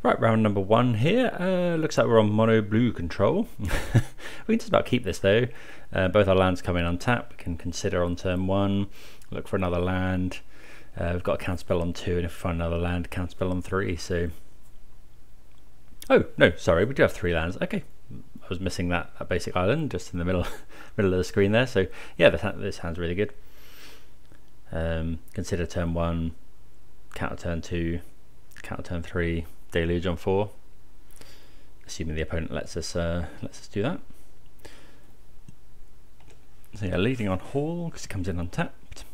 Right, round number 1 here. Looks like we're on mono blue control. We can just about keep this though. Both our lands come in untap. We can consider on turn 1, look for another land. We've got a counterspell on 2, and if we find another land, counterspell on 3. So, oh no, sorry, we do have 3 lands. Okay, I was missing that basic island just in the middle of the screen there. So yeah, this hand's really good. Consider turn 1, counter turn 2, counter turn 3, deluge on 4. Assuming the opponent lets us do that. So yeah, leading on Hall because it comes in untapped.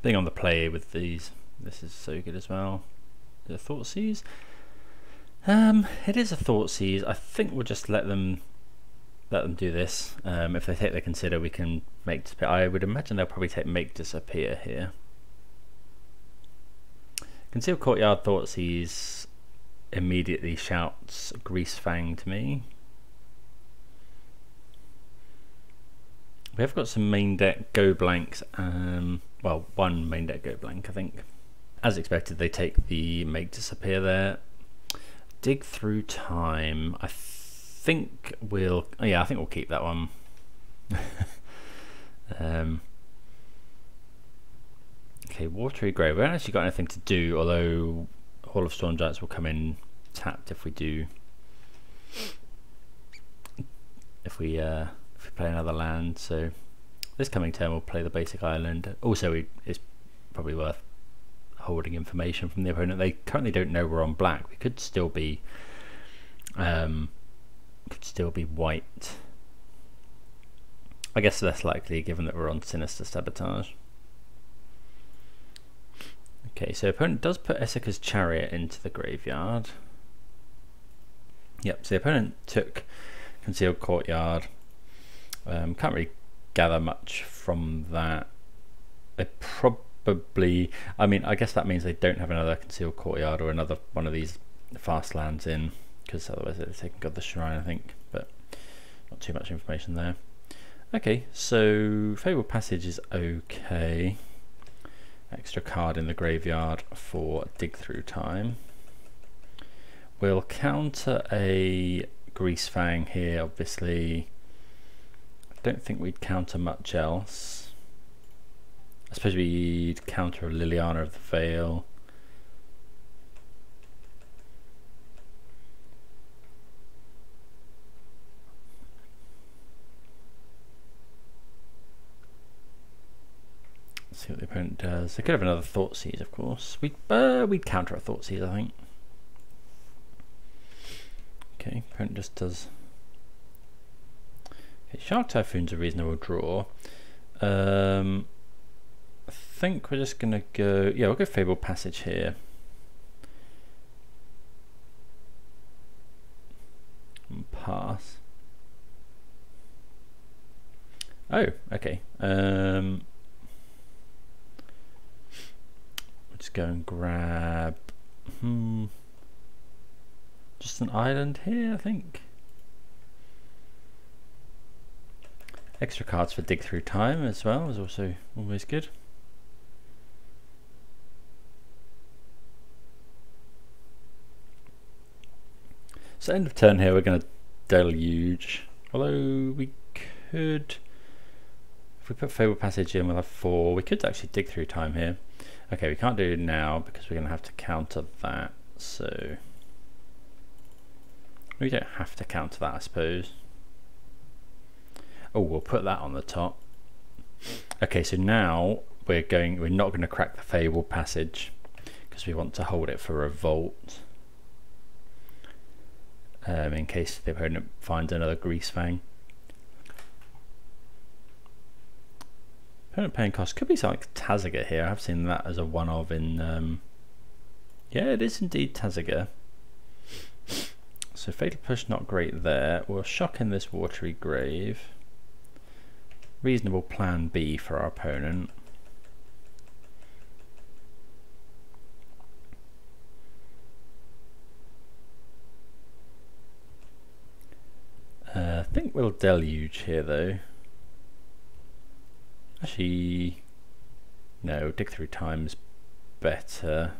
Being on the play with these, this is so good as well. The Thoughtseize. It is a Thoughtseize. I think we'll just let them do this. If they take the consider, we can make disappear. I would imagine they'll probably take make disappear here. Concealed Courtyard Thoughtseize immediately shouts Greasefang to me. We have got some main deck go blanks. Well, one main deck go blank, I think. As expected, they take the make disappear there. Dig Through Time. I think we'll. Oh yeah, I think we'll keep that one. Okay, Watery Grave. We haven't actually got anything to do, although Hall of Storm Giants will come in tapped if we do. If we play another land. So this coming turn we'll play the basic island. Also, it's probably worth holding information from the opponent. They currently don't know we're on black. We could still be white. I guess less likely given that we're on Sinister Sabotage. Okay, so opponent does put Esika's Chariot into the graveyard. Yep, so the opponent took Concealed Courtyard. Can't really gather much from that. They probably, I mean, I guess that means they don't have another Concealed Courtyard or another one of these fast lands in, because otherwise they'd have taken God the Shrine, I think, but not too much information there. Okay, so Fabled Passage is okay. Extra card in the graveyard for Dig Through Time. We'll counter a Greasefang here, obviously. I don't think we'd counter much else. I suppose we'd counter a Liliana of the Veil. See what the opponent does. They could have another Thoughtseize, of course. We'd counter a Thoughtseize, I think. Okay, opponent just does. Okay, Shark Typhoon's a reasonable draw. I think we're just gonna go. Yeah, we'll go Fabled Passage here. And pass. Oh, okay. Just go and grab just an island here, I think. Extra cards for Dig Through Time as well is also always good. So end of turn here, we're going to Deluge, although we could, if we put Fabled Passage in, we'll have 4. We could actually Dig Through Time here. Okay, we can't do it now because we're going to have to counter that, so we don't have to counter that, I suppose. Oh, we'll put that on the top. Okay, so now we're not going to crack the Fabled Passage because we want to hold it for Revolt. In case the opponent finds another Greasefang. Opponent paying cost could be something like Tazaga here. I've seen that as a one of in yeah, it is indeed Tazaga. So Fatal Push not great there. We'll shock in this Watery Grave. Reasonable plan B for our opponent. I think we'll Deluge here though. Actually, No, dig through time's better.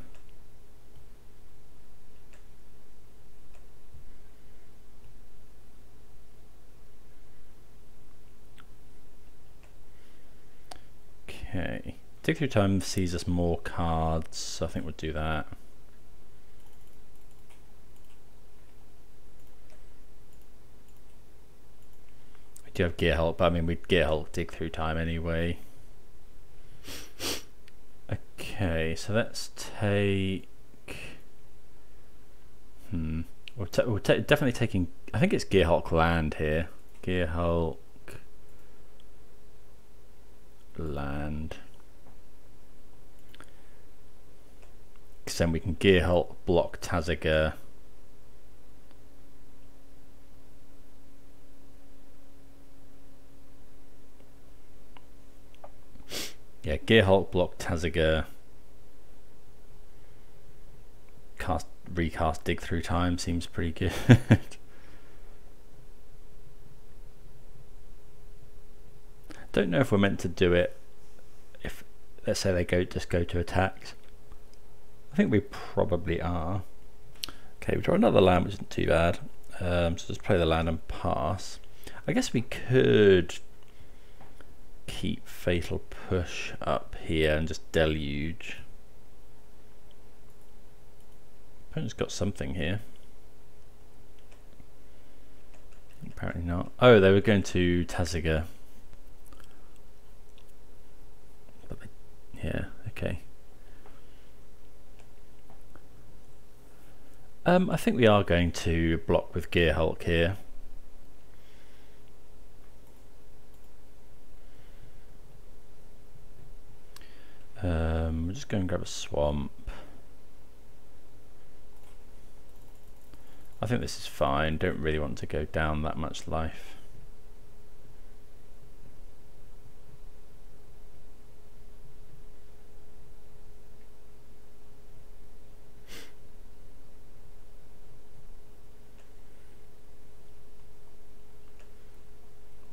Okay, dig through time sees us more cards, so I think we'll do that. We do have Gearhulk, but I mean we'd Gearhulk dig through time anyway. Okay, so let's take. We're definitely taking. I think it's Gearhulk land here. Gearhulk land. Because then we can Gearhulk block Tazaga. Yeah, Gearhulk block Tazaga. Recast dig through time seems pretty good. Don't know if we're meant to do it if, let's say, they just go to attacks. I think we probably are. Okay, we draw another land, which isn't too bad. So just play the land and pass. I guess we could keep Fatal Push up here and just Deluge. Opponent's got something here. Apparently not. Oh, they were going to Tazaga. Yeah, okay. I think we are going to block with Gearhulk here. We're just going to grab a swamp. I think this is fine. Don't really want to go down that much life.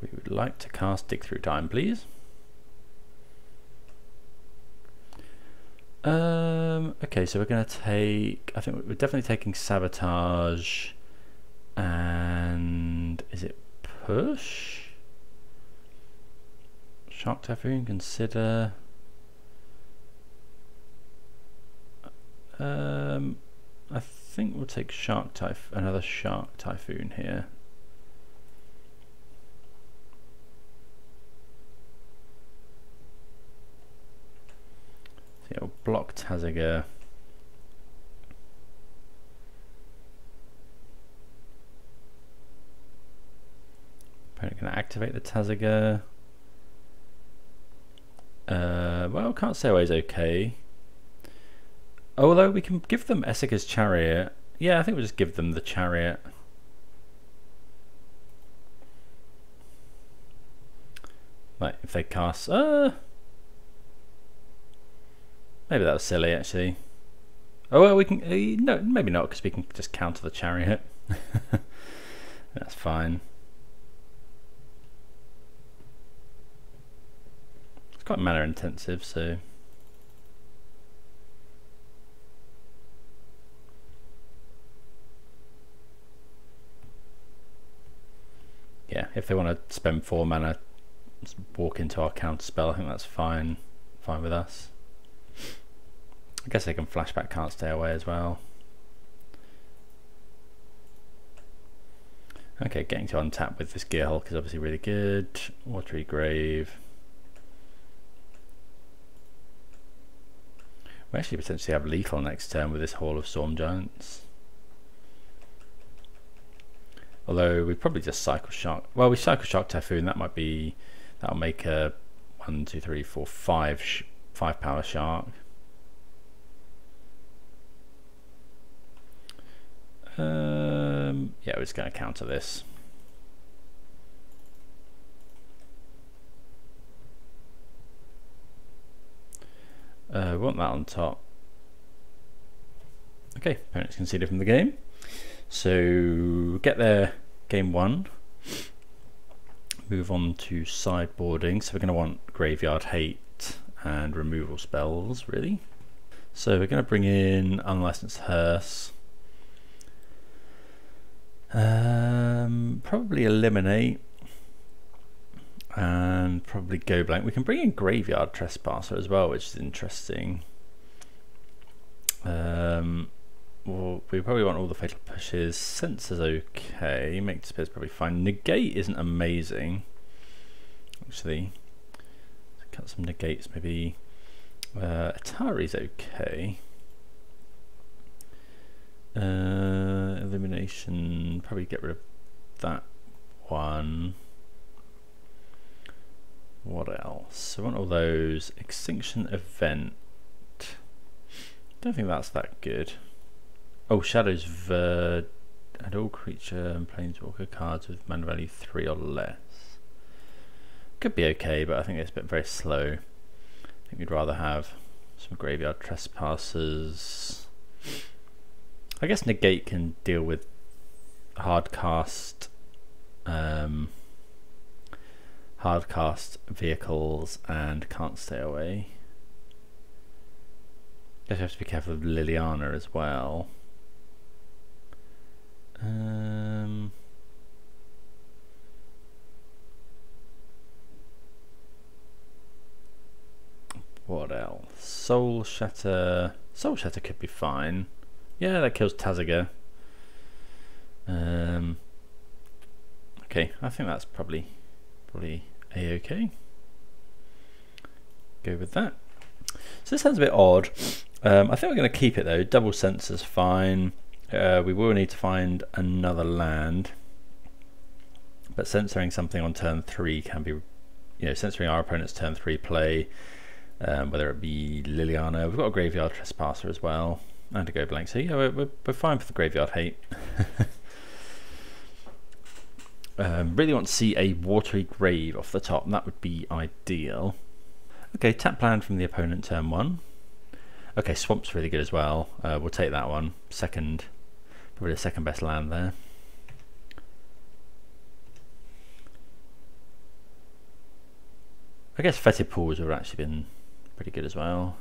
We would like to cast Dig Through Time, please. Okay, so we're going to take, I think we're definitely taking Sabotage, and is it Push? Shark Typhoon, consider. I think we'll take another Shark Typhoon here. So it'll block Tazaga. Opponent going to activate the Tazaga. Well, can't say always okay. Although we can give them Esseka's Chariot. Yeah, I think we'll just give them the Chariot. Like, if they cast... maybe that was silly, actually. Oh, well, we can... no, maybe not, because we can just counter the Chariot. That's fine. It's quite mana intensive, so... Yeah, if they want to spend 4 mana, walk into our counter spell, I think that's fine with us. I guess they can flashback, can't stay away as well. Okay, getting to untap with this Gearhulk is obviously really good. Watery Grave. We actually potentially have lethal next turn with this Hall of Storm Giants. Although we probably just cycle Shark. Well, we cycle Shark Typhoon. That'll make a 1, 2, 3, 4, 5 power Shark. Yeah, we're just going to counter this. We want that on top. Okay, opponents conceded from the game. So get there, game 1. Move on to sideboarding. So we're going to want Graveyard Hate and removal spells, really. So we're going to bring in Unlicensed Hearse. Probably eliminate and probably go blank. We can bring in Graveyard Trespasser as well, which is interesting. Well, we probably want all the fatal pushes. Censor's okay. Make Despair's probably fine. Negate isn't amazing, actually. Cut some negates, maybe. Atari's okay. Illumination, probably get rid of that one. What else? I want all those. Extinction Event. Don't think that's that good. Oh, Shadows Verd. Add all creature and planeswalker cards with mana value 3 or less. Could be okay, but I think it's very slow. I think we'd rather have some Graveyard Trespassers. I guess Negate can deal with hard cast vehicles and can't stay away. Guess you have to be careful of Liliana as well. What else? Soul Shatter. Soul Shatter could be fine. Yeah, that kills Tazaga. Okay, I think that's probably a-okay. Go with that. So this sounds a bit odd. I think we're going to keep it though. Double Censor's fine. We will need to find another land, but censoring something on turn 3 can be, censoring our opponent's turn 3 play, whether it be Liliana. We've got a Graveyard Trespasser as well, and a go blank. So yeah, we're fine for the graveyard hate. Really want to see a Watery Grave off the top, and that would be ideal. Okay, tap land from the opponent turn 1. Okay, Swamp's really good as well. We'll take that one. Probably the second best land there. I guess Fetid Pools have actually been pretty good as well.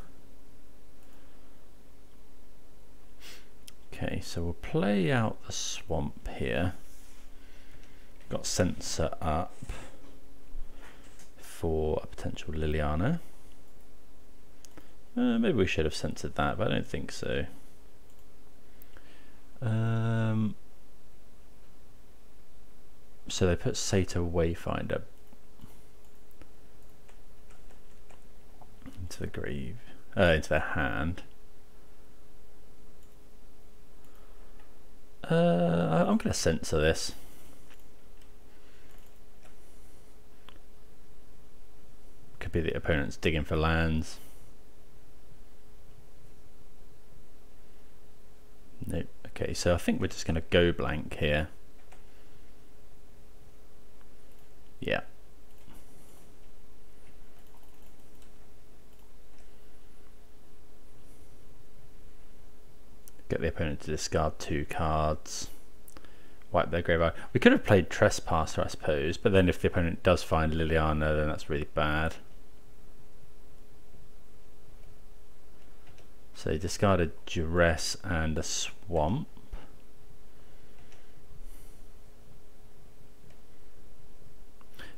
Okay, so we'll play out the Swamp here. Got Censor up for a potential Liliana. Maybe we should have censored that, but I don't think so. So they put Satyr Wayfinder into the grave, into their hand. I'm going to censor this. Could be the opponent's digging for lands. Nope. Okay, so I think we're just going to go blank here. Yeah. Get the opponent to discard 2 cards. Wipe their graveyard. We could have played Trespasser, I suppose, but then if the opponent does find Liliana, then that's really bad. So they discarded Duress and a Swamp.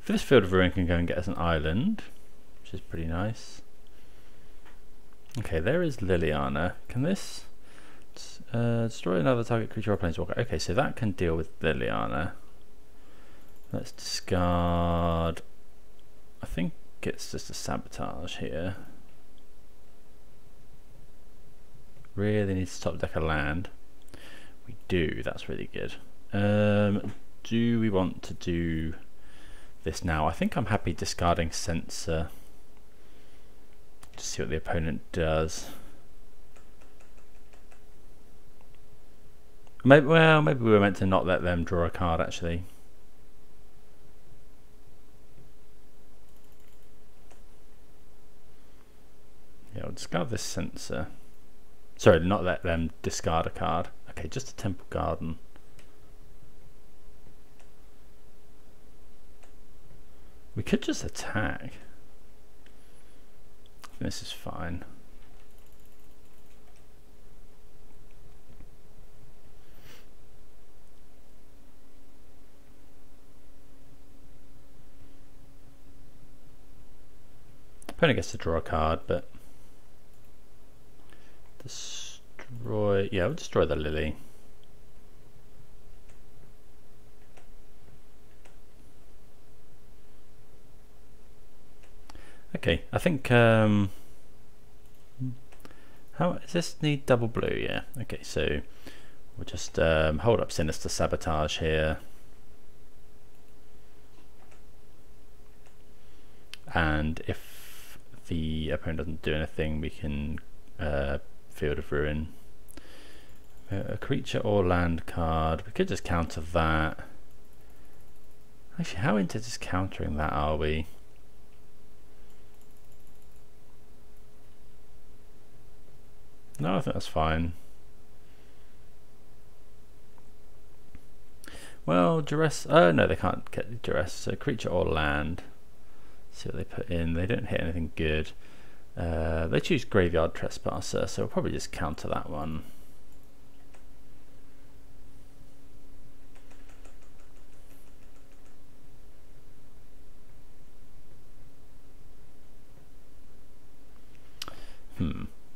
For this Field of Ruin can go and get us an island, which is pretty nice. Okay, there is Liliana. Can this destroy another target creature or planeswalker? Okay, so that can deal with Liliana. Let's discard. I think it's just a Sabotage here. Really needs to top deck a land. We do, that's really good. Do we want to do this now? I think I'm happy discarding Censor to see what the opponent does. Maybe we were meant to not let them draw a card actually. Yeah, we'll discard this Censor. Sorry, not let them discard a card. Okay, just a Temple Garden. We could just attack. this is fine. Opponent gets to draw a card, but destroy. Yeah, we'll destroy the Lily. Okay, I think how does this need double blue? Yeah. Okay, so we'll just hold up Sinister Sabotage here, and if the opponent doesn't do anything, we can Field of Ruin. A creature or land card. We could just counter that. Actually, how into just countering that are we? No, I think that's fine. Well, duress. Oh no, they can't get duress. So creature or land. See what they put in. They don't hit anything good. They choose Graveyard Trespasser, so we'll probably just counter that one.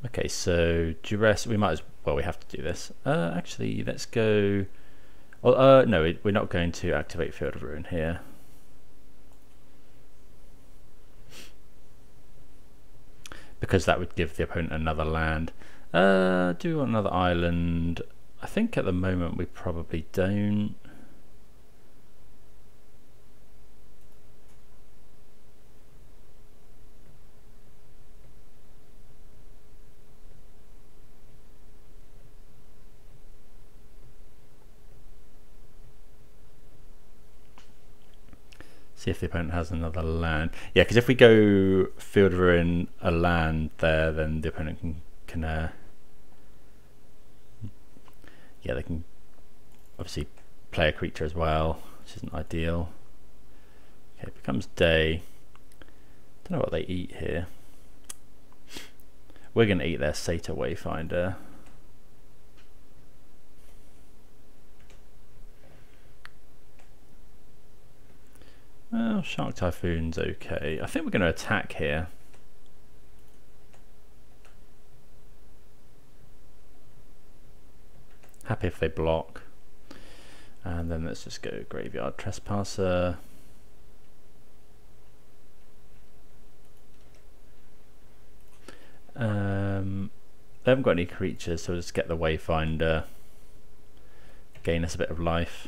Okay, so duress. We might as well. We have to do this. Actually, let's go. Well, no, we're not going to activate Field of Ruin here. Because that would give the opponent another land. Do we want another island? I think at the moment we probably don't. See if the opponent has another land. Yeah, because if we go Field of Ruin a land there, then the opponent can yeah, they can obviously play a creature as well, which isn't ideal. Okay, it becomes day. Don't know what they eat here. We're going to eat their Satyr Wayfinder. Well, Shark Typhoon's okay. I think we're going to attack here. Happy if they block. And then let's just go Graveyard Trespasser. They haven't got any creatures, so we'll just get the Wayfinder. Gain us a bit of life.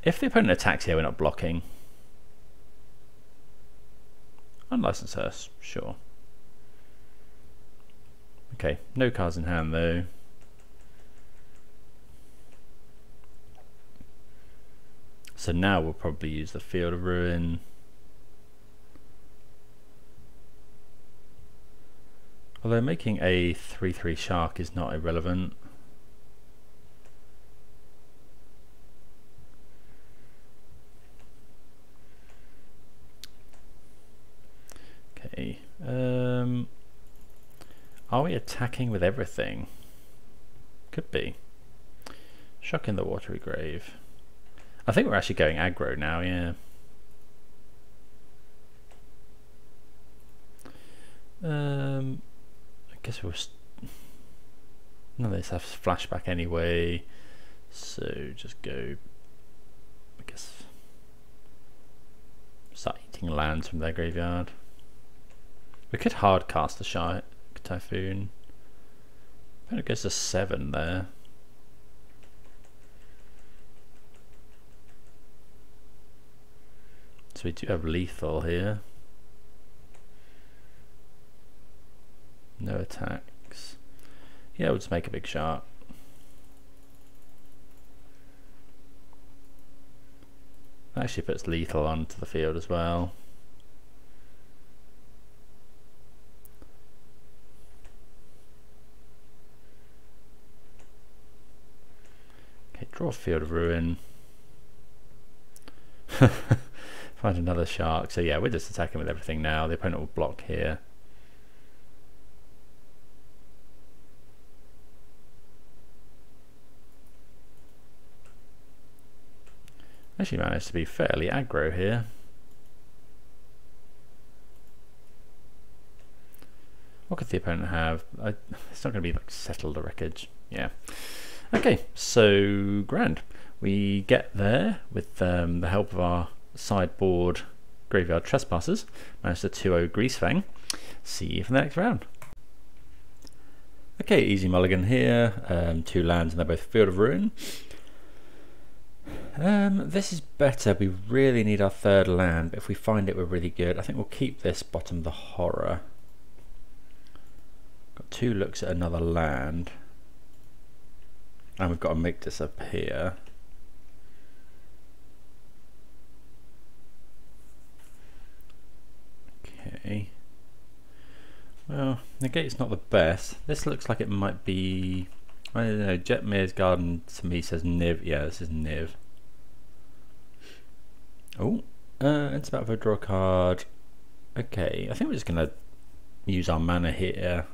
If the opponent attacks here, we're not blocking. Unlicensed Hearse, sure. Okay, no cards in hand though. So now we'll probably use the Field of Ruin. Although making a 3/3 shark is not irrelevant. Okay, are we attacking with everything? Could be. Shock in the Watery Grave. I think we're actually going aggro now, yeah. I guess we'll none of this has flashback anyway, so just go, I guess, start eating lands from their graveyard. We could hard cast the Shark Typhoon. I think it goes to 7 there. So we do have lethal here. No attacks. Yeah, we'll just make a big shark. That actually puts lethal onto the field as well. Okay, draw Field of Ruin. Find another shark. So yeah, we're just attacking with everything now. The opponent will block here. Actually managed to be fairly aggro here. What could the opponent have? It's not going to be like Settle the Wreckage. Yeah. Okay, so grand. We get there with the help of our sideboard Graveyard Trespassers. Managed to 2-0 Greasefang. See you for the next round. Okay, easy mulligan here. 2 lands and they're both Field of Ruin. This is better. We really need our 3rd land, but if we find it, we're really good. I think we'll keep this bottom the Horror. Got 2 looks at another land. And we've got to make this appear. Okay. Well, Negate's not the best. This looks like it might be... I don't know, Jetmir's Garden to me says Niv. Yeah, this is Niv. Oh, it's about to draw a card. Okay, I think we're just going to use our mana here.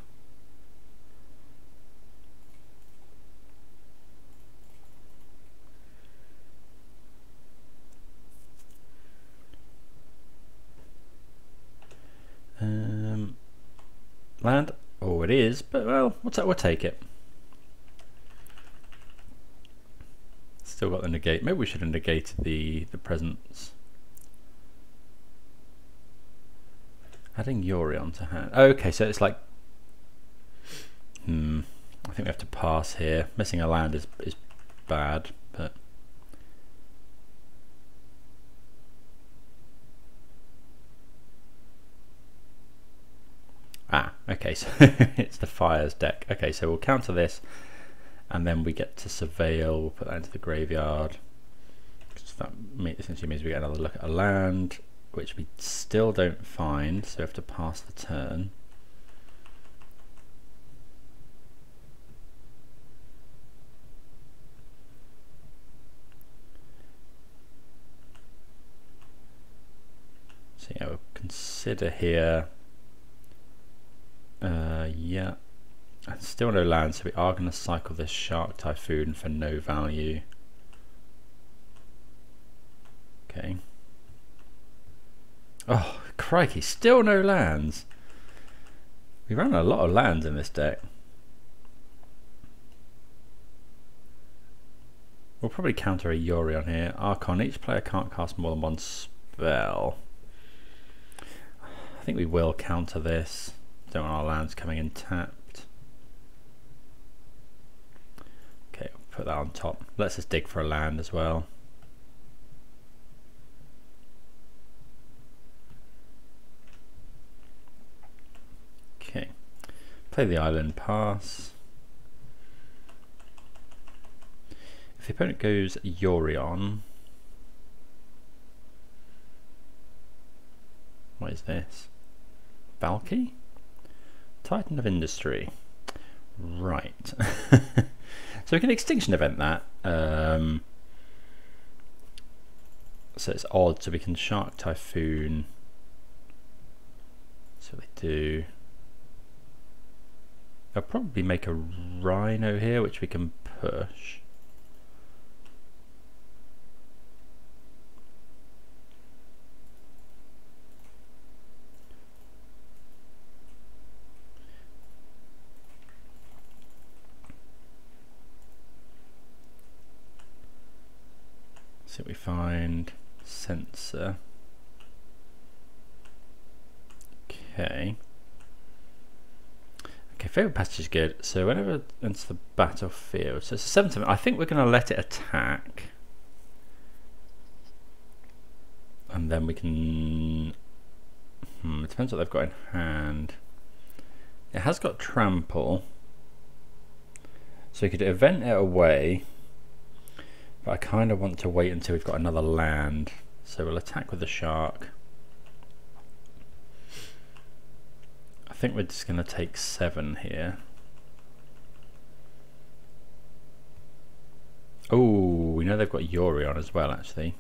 Land? Oh, it is, but well, we'll take it. Still got the negate. Maybe we should have negated the presence. Adding Yorion to hand. Okay, so it's like I think we have to pass here. Missing a land is bad, but okay, so it's the Fires deck. Okay, so we'll counter this. And then we get to Surveil, we'll put that into the graveyard. That essentially means we get another look at a land, which we still don't find, so we have to pass the turn. So yeah, we'll consider here. Yeah. And still no land, so we are going to cycle this Shark Typhoon for no value. Okay. Oh, crikey, still no lands. We ran a lot of lands in this deck. We'll probably counter a Yorion here. Archon, each player can't cast more than 1 spell. I think we will counter this. Don't want our lands coming in tapped. Okay, we'll put that on top. Let's just dig for a land as well. Okay, play the island pass. If the opponent goes Yorion, what is this? Valky? Titan of Industry. Right. So we can Extinction Event that. So it's odd, so we can Shark Typhoon. So they do. They'll probably make a Rhino here, which we can push. So we find Censor. Okay. Okay, Fabled Passage is good. So whenever it enters the battlefield, so it's a 7/7. I think we're going to let it attack, and then we can. It depends what they've got in hand. It has got Trample, so we could event it away. But I kind of want to wait until we've got another land. So we'll attack with the shark. I think we're just going to take 7 here. Oh, we know they've got Yorion as well, actually.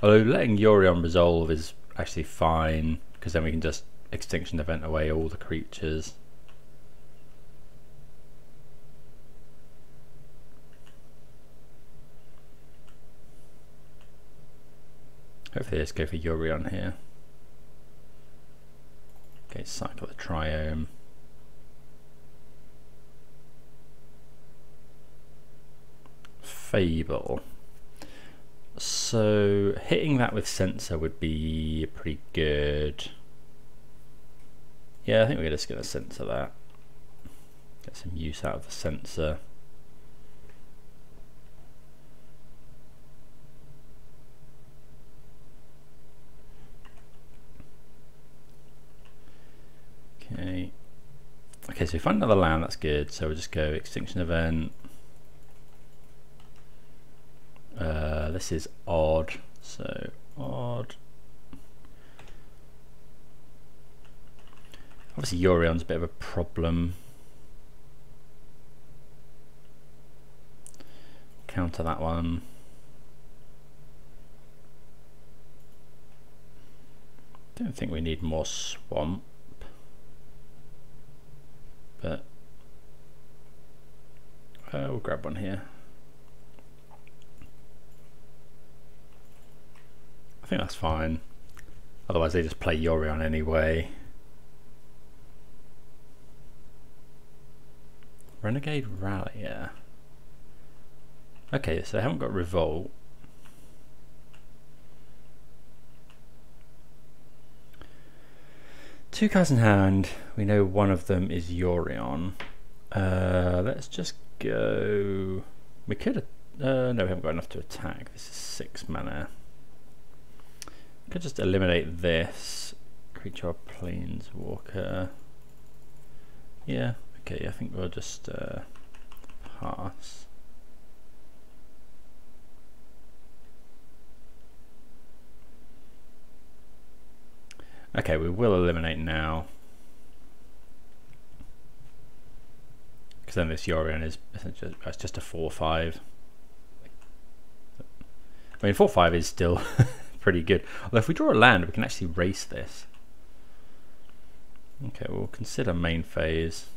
Although letting Yorion resolve is actually fine, because then we can just Extinction Event away all the creatures. Hopefully let's go for Yorion here. Okay, cycle the Triome. Fable. So hitting that with Censor would be pretty good. Yeah, I think we're just going to Censor that. Get some use out of the Censor. Okay. Okay, so we find another land, that's good. So we'll just go Extinction Event. This is odd, so odd. Obviously Yorion's a bit of a problem. Counter that one. Don't think we need more swamp, but we'll grab one here. I think that's fine. Otherwise they just play Yorion anyway. Renegade Rally, yeah. Okay, so they haven't got Revolt. Two cards in hand. We know one of them is Yorion. Let's just go. We could. No, we haven't got enough to attack. This is 6 mana. Could just eliminate this creature or planeswalker. Yeah, okay, I think we'll just pass. Okay, we will eliminate now, because then this Yorion is essentially it's just a 4/5. I mean, 4/5 is still pretty good. Although if we draw a land, we can actually race this. Okay, we'll consider main phase.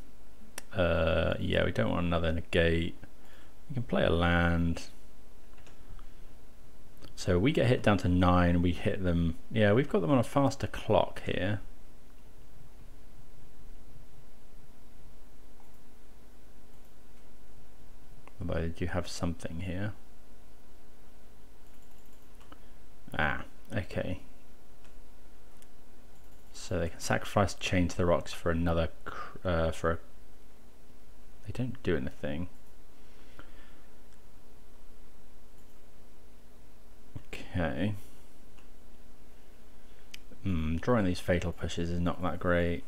Yeah, we don't want another negate. We can play a land. So we get hit down to 9, we hit them. Yeah, we've got them on a faster clock here. Although did you have something here? Ah, okay. So they can sacrifice Chain to the Rocks for another they don't do anything. Okay. Drawing these fatal pushes is not that great.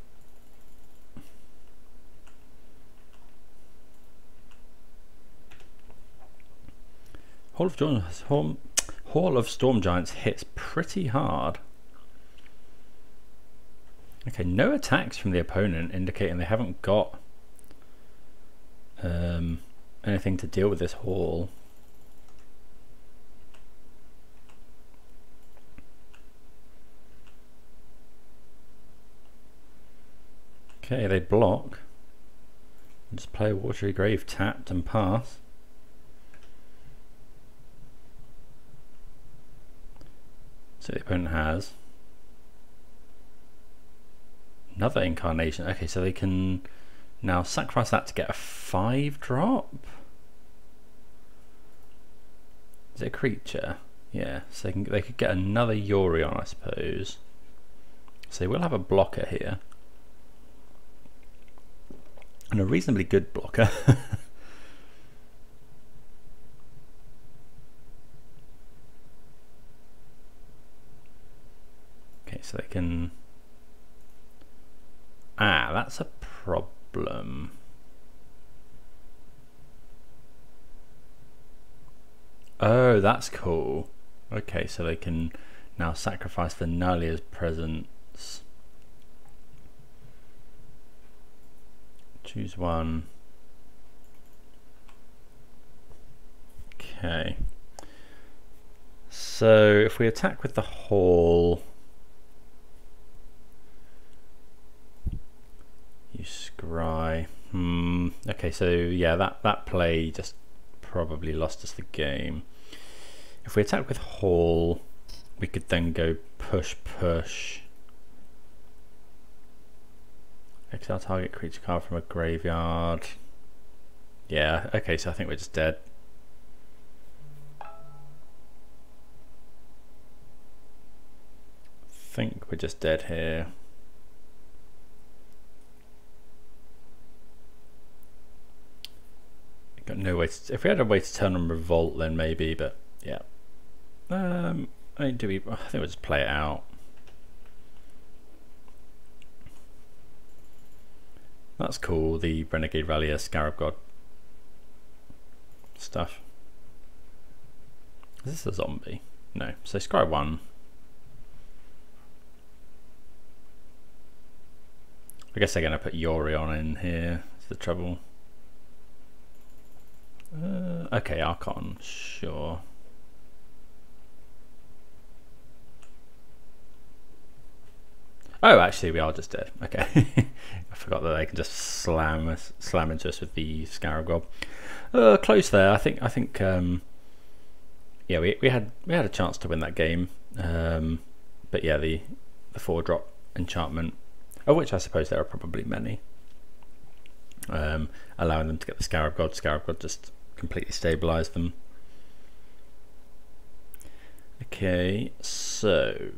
Hall of Storm Giants hits pretty hard. Okay, no attacks from the opponent, indicating they haven't got anything to deal with this Hall. Okay, they block. Just play a Watery Grave tapped and pass. So the opponent has another incarnation. Okay, so they can now sacrifice that to get a 5-drop. Is it a creature? Yeah, so they could get another Yorion, I suppose. So they will have a blocker here. And a reasonably good blocker. Okay, so they can... Ah, that's a problem. Oh, that's cool. Okay, so they can now sacrifice the Nalia's presence. Choose one. Okay. So if we attack with the Hall, you scry. Okay, so yeah, that play just probably lost us the game. If we attack with Hall, we could then go push. Exile target creature card from a graveyard. Yeah, okay, so I think we're just dead. I think we're just dead here. Got no way to, if we had a way to turn on Revolt then maybe, but yeah. I think we'll just play it out. That's cool, the Renegade Rallier Scarab God stuff. Is this a zombie? No. So scry 1. I guess they're going to put Yorion in here. Is the trouble. Okay, Archon, sure. Oh, actually, we are just dead. Okay, I forgot that they can just slam into us with the Scarab God. Close there. I think. Yeah, we had a chance to win that game. But yeah, the 4-drop enchantment, of which I suppose there are probably many, allowing them to get the Scarab God. Scarab God just completely stabilized them. Okay, so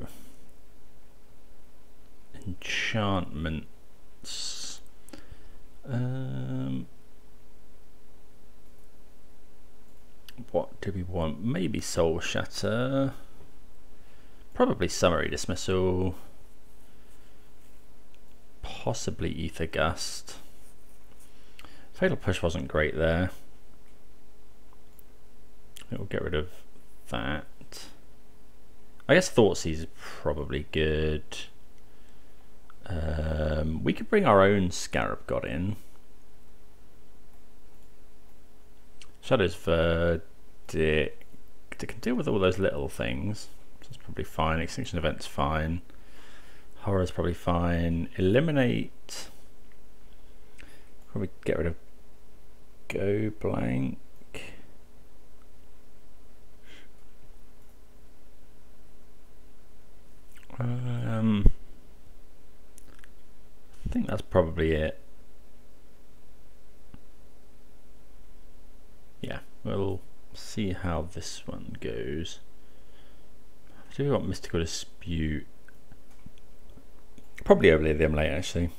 enchantments. What do we want? Maybe Soul Shatter. Probably Summary Dismissal. Possibly Aether Gust. Fatal Push wasn't great there. I think we'll get rid of that. I guess Thoughtseize is probably good. We could bring our own Scarab God in. Shadow's Verdict. It can deal with all those little things. So it's probably fine. Extinction Event's fine. Horror's probably fine. Eliminate. Probably get rid of Go Blank. I think that's probably it. Yeah, we'll see how this one goes. Do we want Mystical Dispute? Probably overlay the Emulate actually.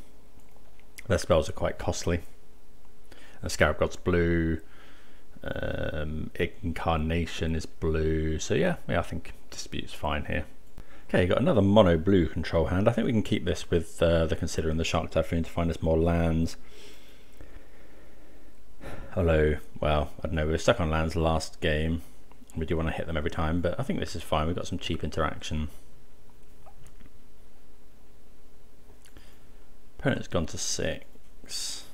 Their spells are quite costly. And Scarab God's blue. Incarnation is blue. So yeah, I think Dispute's fine here. Okay, got another mono blue control hand. I think we can keep this with the Consider and the Shark Typhoon to find us more lands. Although, well, I don't know, we were stuck on lands last game. We do want to hit them every time, but I think this is fine. We've got some cheap interaction. Opponent's gone to 6.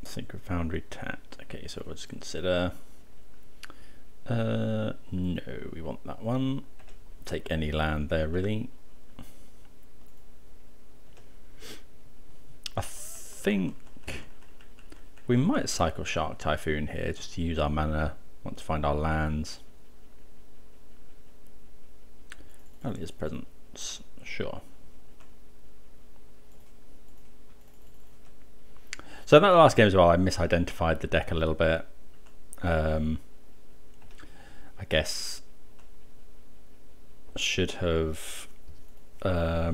Sacred Foundry Tat. Okay, so we'll just consider. No, we want that one. Take any land there, really. I think we might cycle Shark Typhoon here just to use our mana. Want to find our lands. Earliest presence, sure. So that last game as well, I misidentified the deck a little bit. I guess I should have. I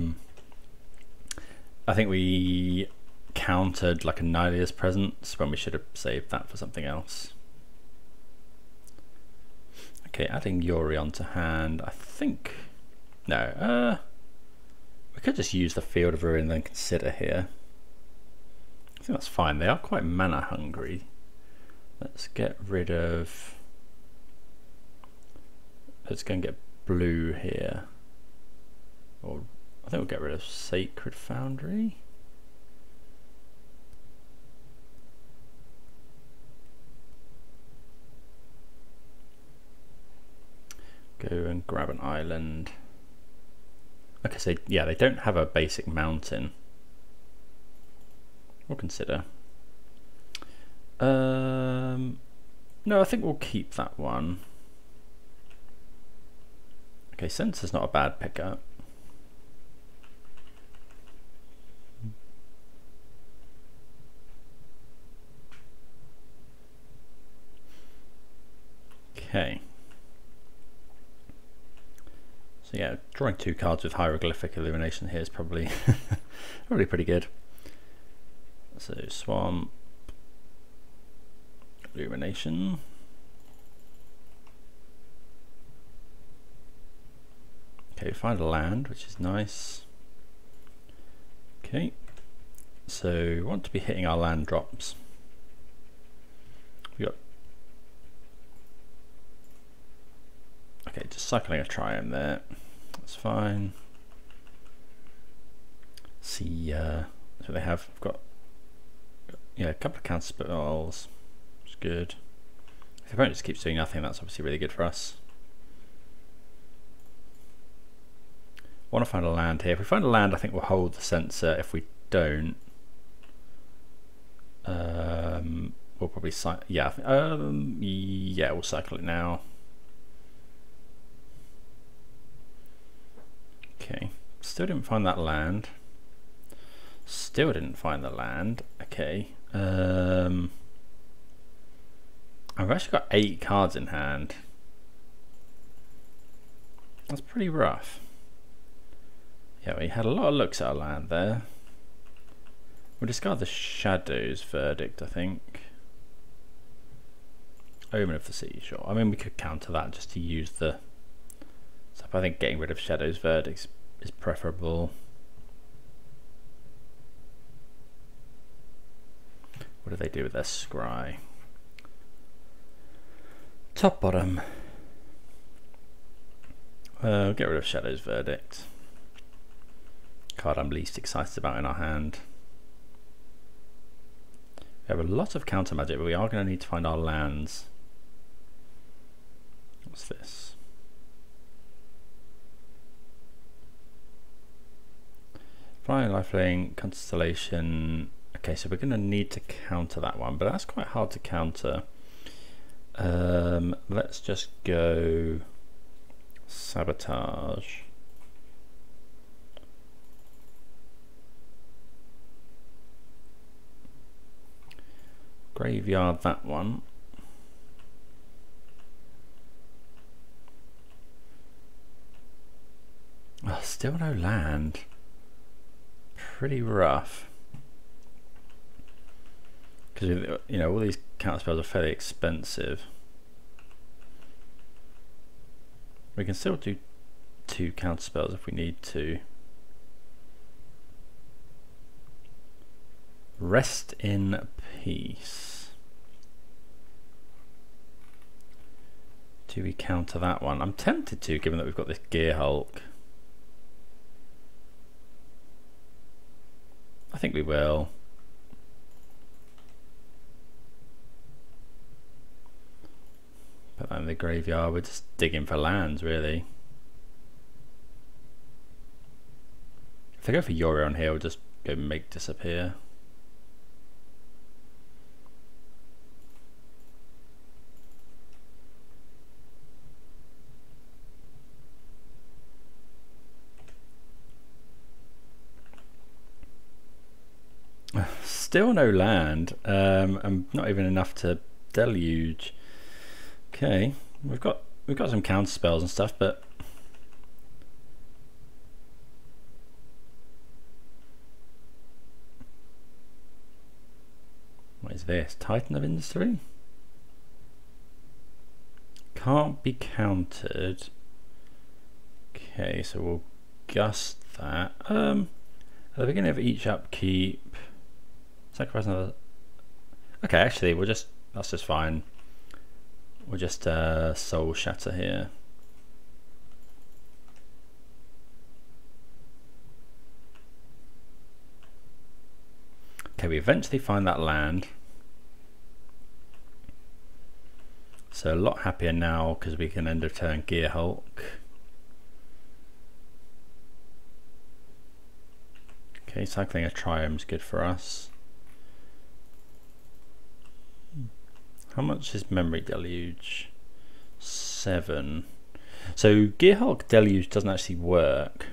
think we countered like a Nylia's Presence when we should have saved that for something else. Okay, adding Yorion to hand. I think no. We could just use the Field of Ruin and then consider here. I think that's fine. They are quite mana hungry. Let's get rid of. Let's go and get blue here. Or I think we'll get rid of Sacred Foundry. Go and grab an island. Okay, so yeah, they don't have a basic mountain. We'll consider. No, I think we'll keep that one. Okay, Censor's not a bad pickup. Okay. So yeah, drawing 2 cards with Hieroglyphic Illumination here is probably probably pretty good. So Swamp, Illumination. Okay, find a land, which is nice. Okay, so we want to be hitting our land drops. We got okay, just cycling a Triumph there. That's fine. See, that's what they have. We've got yeah, a couple of counter spells, which is good. If the opponent just keeps doing nothing, that's obviously really good for us. Want to find a land here. If we find a land, I think we'll hold the Censor. If we don't, we'll probably yeah, yeah, we'll cycle it now. Okay, still didn't find that land. Still didn't find the land. Okay, I've actually got 8 cards in hand. That's pretty rough. Yeah, we had a lot of looks at our land there. We'll discard the Shadow's Verdict, I think. Omen of the Seashore. I mean, we could counter that just to use the stuff. I think getting rid of Shadow's Verdict is preferable. What do they do with their scry? Top bottom. Get rid of Shadow's Verdict. Card I'm least excited about in our hand. We have a lot of counter magic, but we are going to need to find our lands. What's this? Flying, Lifelink, Constellation. Okay, so we're going to need to counter that one, but that's quite hard to counter. Let's just go Sabotage. Graveyard that one. Oh, still no land. Pretty rough. Because you know all these counter spells are fairly expensive. We can still do 2 counter spells if we need to. Rest in peace. Do we counter that one? I'm tempted to, given that we've got this Gearhulk. I think we will. Put that in the graveyard. We're just digging for lands, really. If I go for Yori on here, we'll just go make disappear. Still no land, and not even enough to deluge. Okay, we've got some counter spells and stuff, but what is this? Titan of Industry? Can't be countered. Okay, so we'll gust that. At the beginning of each upkeep, sacrifice another. Okay, actually, that's just fine. We'll just Soul Shatter here. Okay, we eventually find that land. So a lot happier now because we can end of turn Gearhulk. Okay, cycling a Triumph is good for us. How much is Memory Deluge? 7. So Gearhulk Deluge doesn't actually work.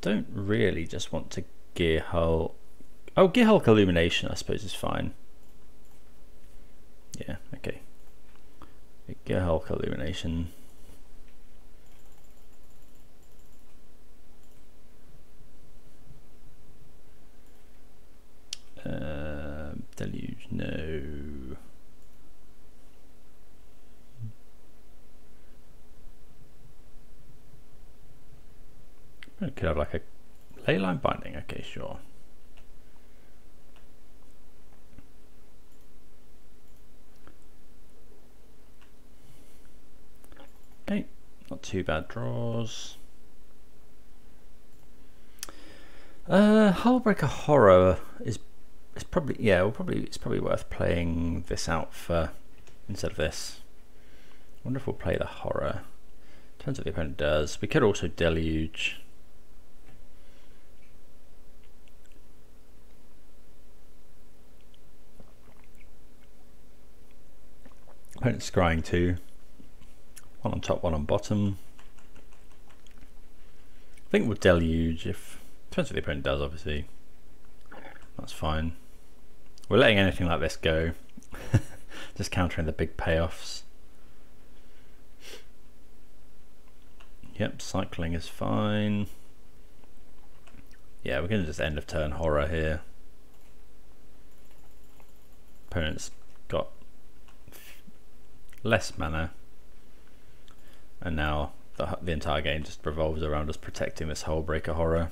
Don't really just want to Gearhulk. Oh, Gearhulk Illumination I suppose is fine. Yeah, okay. Gearhulk Illumination. Deluge, no. We could have like a Leyline Binding, okay, sure. Okay, not too bad draws. Hullbreaker Horror is probably, yeah, it's probably worth playing this out for instead of this. I wonder if we'll play the Horror. Depends what the opponent does. We could also Deluge. Opponent's scrying 2. One on top, one on bottom. I think we'll Deluge if depends what the opponent does, obviously. That's fine. We're letting anything like this go. Just countering the big payoffs. Yep, cycling is fine. Yeah, we're going to just end of turn Horror here. Opponent's got less mana. And now the entire game just revolves around us protecting this Hullbreaker Horror.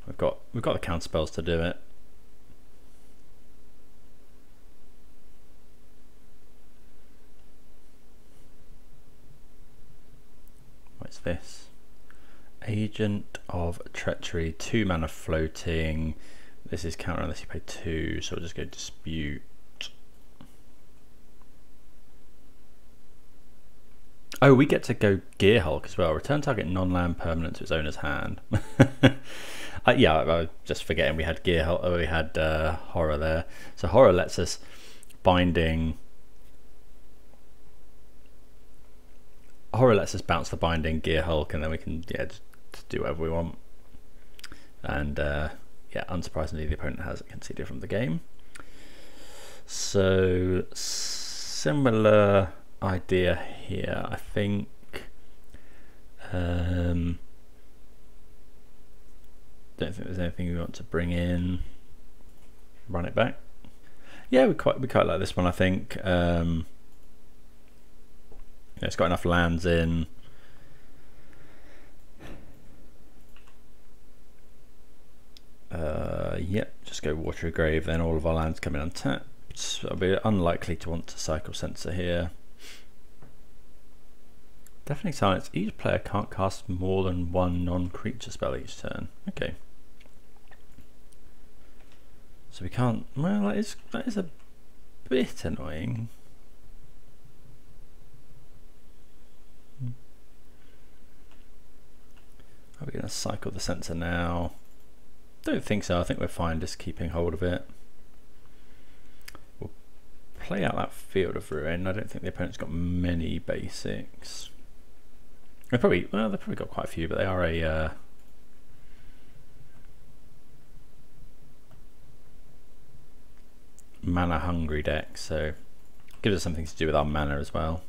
We've got the counter spells to do it. What's this? Agent of Treachery, 2 mana floating. This is counter unless you pay 2, so we'll just go Dispute. Oh, we get to go Gearhulk as well. Return target non-land permanent to its owner's hand. Yeah, I was just forgetting we had Gearhulk. Oh, we had Horror there. So Horror lets us binding. Horror lets us bounce the binding Gearhulk, and then we can just do whatever we want. And yeah, unsurprisingly, the opponent has conceded from the game. So similar idea here, I think. Don't think there's anything we want to bring in. Run it back. Yeah, we quite like this one, I think. Yeah, it's got enough lands in. Yep, just go Watery Grave, then all of our lands come in untapped. I'll be unlikely to want to cycle Censor here. Deafening Silence. Each player can't cast more than 1 non-creature spell each turn. Okay. So we can't. Well, that is a bit annoying. Are we going to cycle the Censor now? Don't think so. I think we're fine just keeping hold of it. We'll play out that Field of Ruin. I don't think the opponent's got many basics. They've probably got quite a few, but they are a mana hungry deck, so gives us something to do with our mana as well.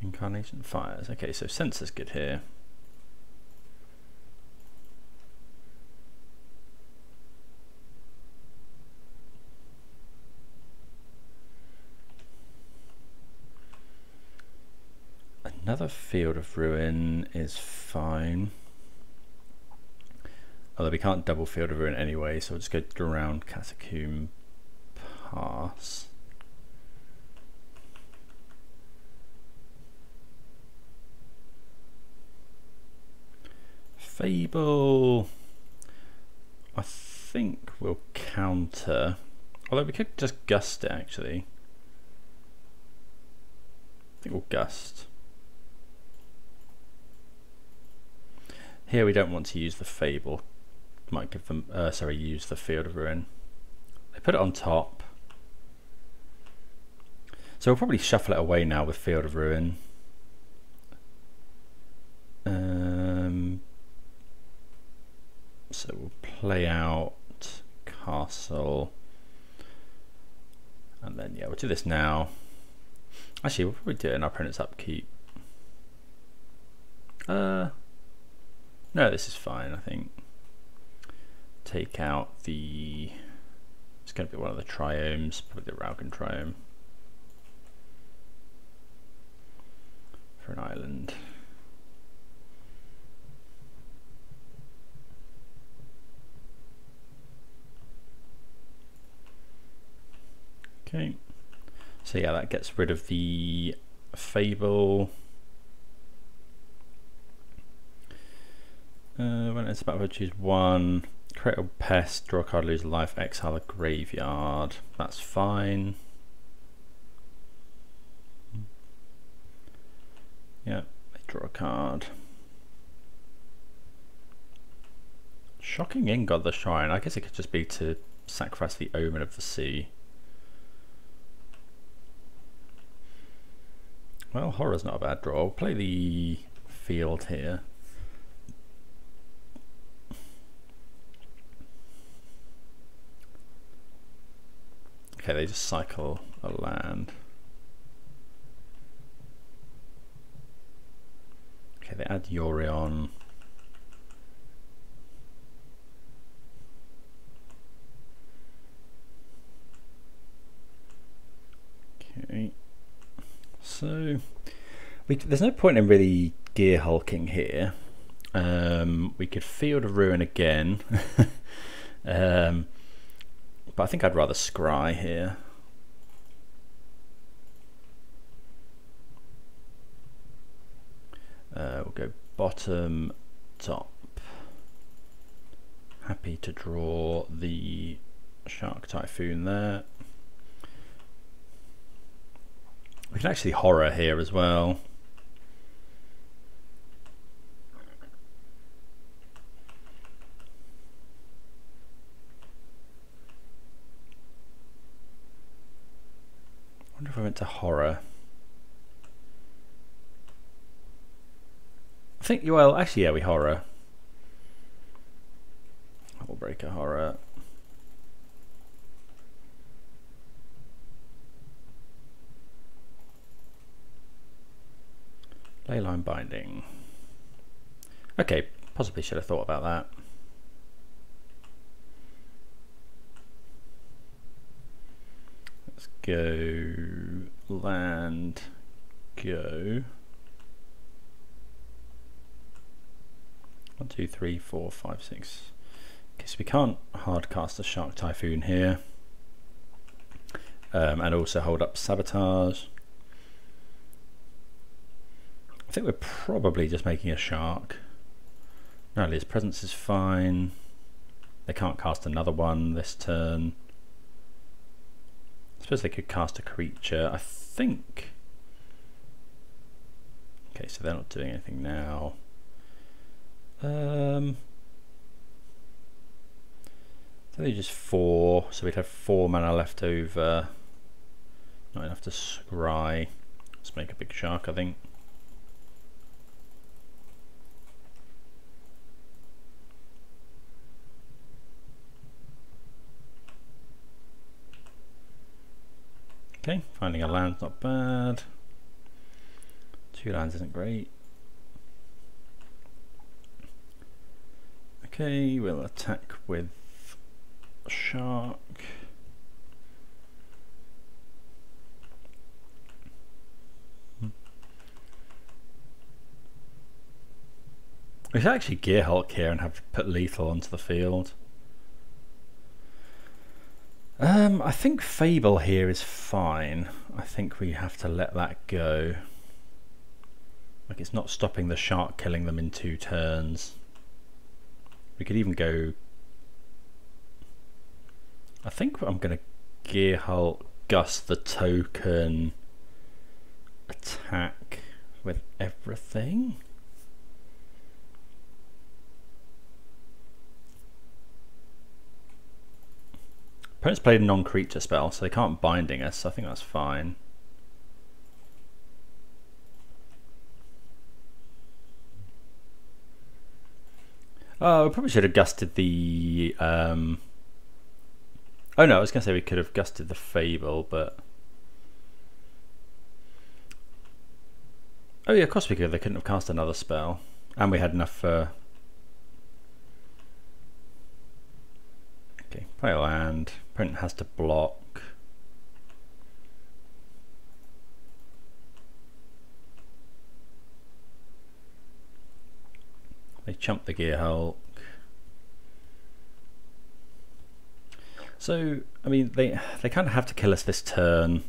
Incarnation Fires. Okay, so Censor's good here. Another Field of Ruin is fine. Although we can't double Field of Ruin anyway, so we'll just go Drowned Catacomb, pass. Fable, I think we'll counter, although we could just gust it actually. I think we'll gust. Here we don't want to use the Fable. Might give them, use the Field of Ruin. They put it on top. So we'll probably shuffle it away now with Field of Ruin. So we'll play out Castle. And then, yeah, we'll do this now. Actually, we'll probably do it in our opponent's upkeep. No, this is fine, I think. Take out the... It's going to be one of the triomes, probably the Raugan triome. For an island. Okay. So yeah, that gets rid of the Fable. When it's about to choose one, create a pest, draw a card, lose life, exile a graveyard. That's fine. Yeah, they draw a card. Shocking Ingod the Shrine. I guess it could just be to sacrifice the Omen of the Sea. Well, Horror's not a bad draw. We'll play the field here. Okay, they just cycle a land. Okay, they add Yorion. Okay. So there's no point in really gear hulking here. We could Field of Ruin again. But I think I'd rather scry here. We'll go bottom, top. Happy to draw the Shark Typhoon there. We can actually Horror here as well. I wonder if I went to Horror. I think, well, actually, yeah, we Horror. Hullbreaker Horror. Leyline Binding. Okay, possibly should have thought about that. Let's go land, go. 1, 2, 3, 4, 5, 6. Okay, so we can't hard cast a Shark Typhoon here. And also hold up Sabotage. I think we're probably just making a shark. No, his presence is fine. They can't cast another one this turn. I suppose they could cast a creature, I think. Okay, so they're not doing anything now. So they just 4, so we'd have 4 mana left over. Not enough to scry. Let's make a big shark, I think. Okay, finding a land's not bad. 2 lands isn't great. Okay, we'll attack with shark. We should actually Gearhulk here and have put lethal onto the field. I think Fable here is fine. I think we have to let that go. Like, it's not stopping the shark killing them in 2 turns. We could even go... I think I'm going to Gearhulk, Gust the token, attack with everything. Opponent's played a non-creature spell, so they can't binding us, so I think that's fine. Oh, we probably should have gusted the... Oh no, I was going to say we could have gusted the Fable, but... Oh yeah, of course we could. They couldn't have cast another spell. And we had enough for... Okay, play a land. Opponent has to block. They chump the Gearhulk. So, I mean, they kind of have to kill us this turn.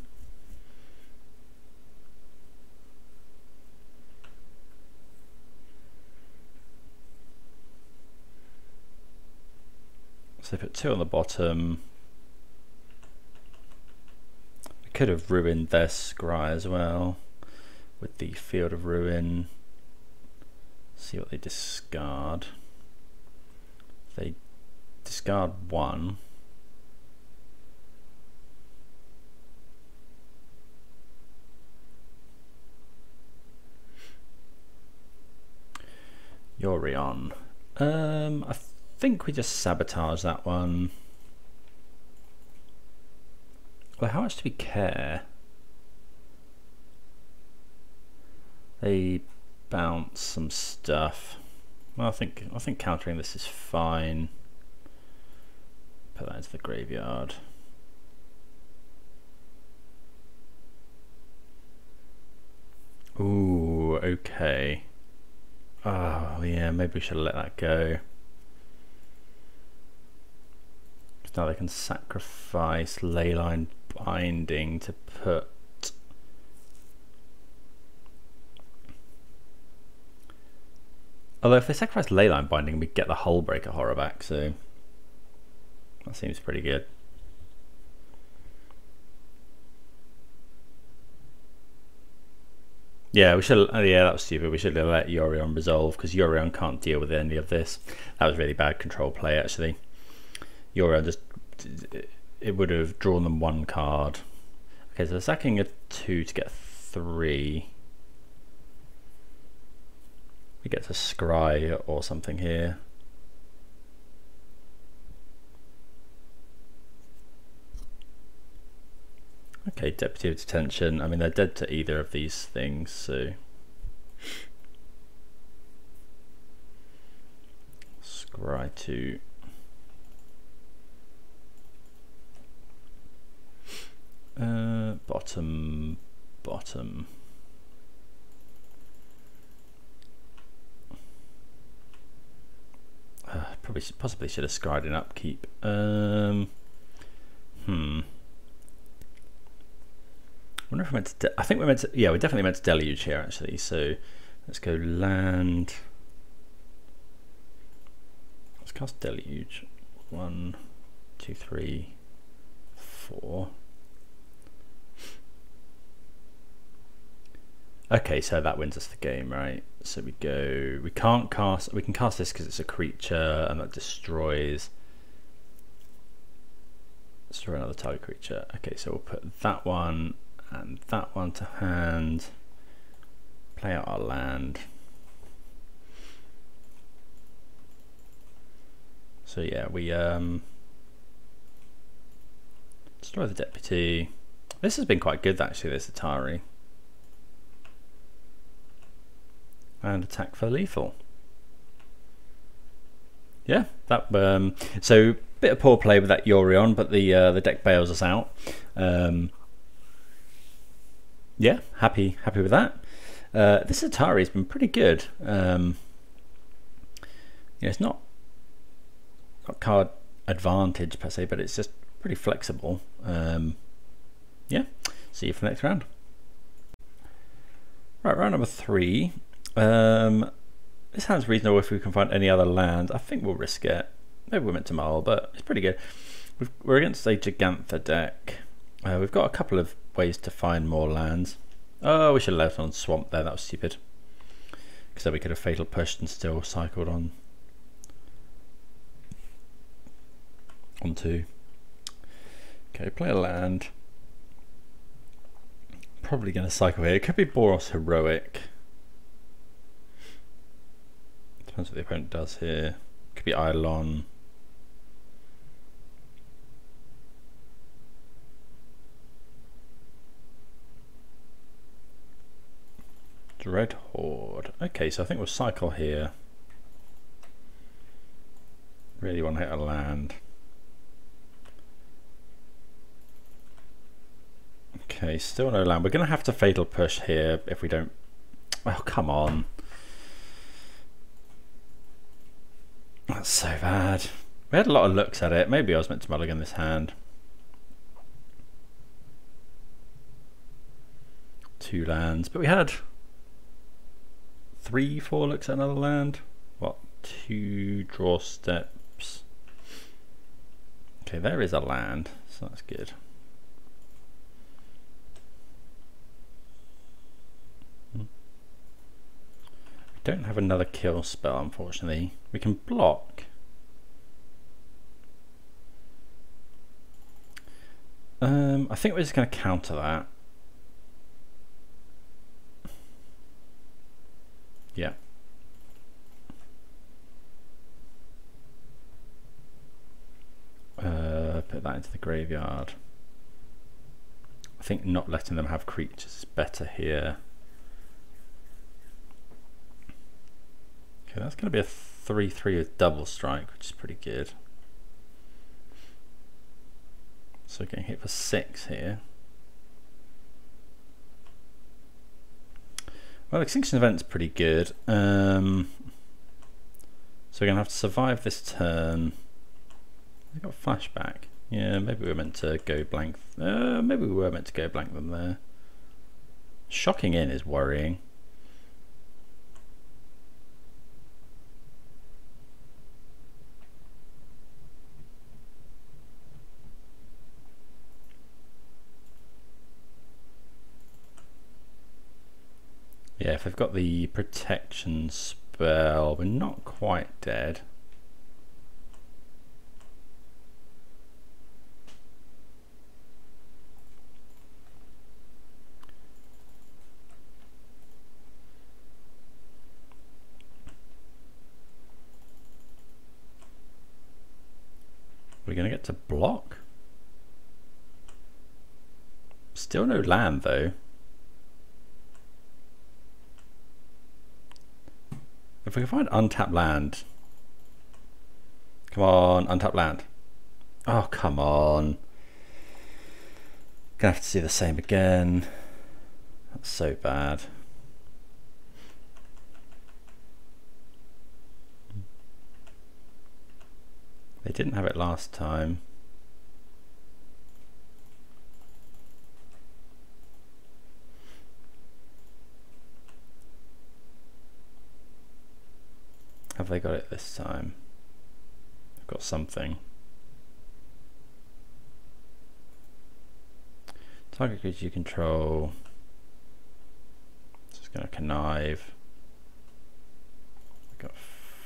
So they put 2 on the bottom. We could have ruined their scry as well with the Field of Ruin. See what they discard. They discard 1. Yorion. I think we just sabotage that one. Well, how much do we care? They bounce some stuff. Well, I think countering this is fine. Put that into the graveyard. Ooh, okay. Oh yeah, maybe we should have let that go. Now they can sacrifice Leyline Binding to put... Although if they sacrifice Leyline Binding, we get the Hullbreaker Horror back, so that seems pretty good. Yeah, we should. Yeah, that was stupid. We should have let Yorion resolve because Yorion can't deal with any of this. That was really bad control play, actually. Yorion just, it would have drawn them 1 card. Okay, so sacking a 2 to get 3. We get to scry or something here. Okay, Deputy of Detention. I mean, they're dead to either of these things, so... Scry 2. Bottom. Possibly should have scried an upkeep. I wonder if we're meant to. I think we're meant to. Yeah, we're definitely meant to deluge here actually. So let's go land. Let's cast deluge. 1, 2, 3, 4. Okay, so that wins us the game, right? So we go. We can't cast. We can cast this because it's a creature, and that destroys another target creature. Okay, so we'll put that one and that one to hand. Play out our land. So yeah, we destroy the Deputy. This has been quite good actually. This Atari. And attack for lethal. Yeah, that so bit of poor play with that Yorion, but the deck bails us out. Yeah, happy with that. This Atari's been pretty good. Yeah, it's not card advantage per se, but it's just pretty flexible. Yeah, see you for the next round. Right, round number 3. This hand's reasonable if we can find any other land. I think we'll risk it. Maybe we're meant to mull, but it's pretty good. We're against a Gigantha deck. We've got a couple of ways to find more lands. Oh, we should have left on Swamp there. That was stupid. Because then we could have Fatal Pushed and still cycled on 2. Okay, play a land. Probably going to cycle here. It could be Boros Heroic. Depends what the opponent does here. Could be Eidolon. Dread Horde. Okay, so I think we'll cycle here. Really want to hit a land. Okay, still no land. We're going to have to Fatal Push here if we don't... Oh, come on. That's so bad. We had a lot of looks at it. Maybe I was meant to mulligan this hand. 2 lands. But we had 3, 4 looks at another land. What? 2 draw steps. Okay, there is a land. So that's good. Don't have another kill spell, unfortunately. We can block. I think we're just going to counter that. Yeah. Put that into the graveyard. I think not letting them have creatures is better here. Okay, that's going to be a 3/3 with double strike, which is pretty good. So getting hit for 6 here. Well, Extinction Event's pretty good. So we're going to have to survive this turn. We've got flashback. Yeah, maybe we were meant to go blank. Maybe we were meant to go blank them there. Shocking in is worrying. Yeah, if they've got the protection spell, we're not quite dead. We're going to get to block. Still no land though. If we can find untapped land. Come on, untapped land. Oh, come on. Gonna have to see the same again. That's so bad. They didn't have it last time. Have they got it this time? They've got something. Target creature you control. Just gonna connive. We've got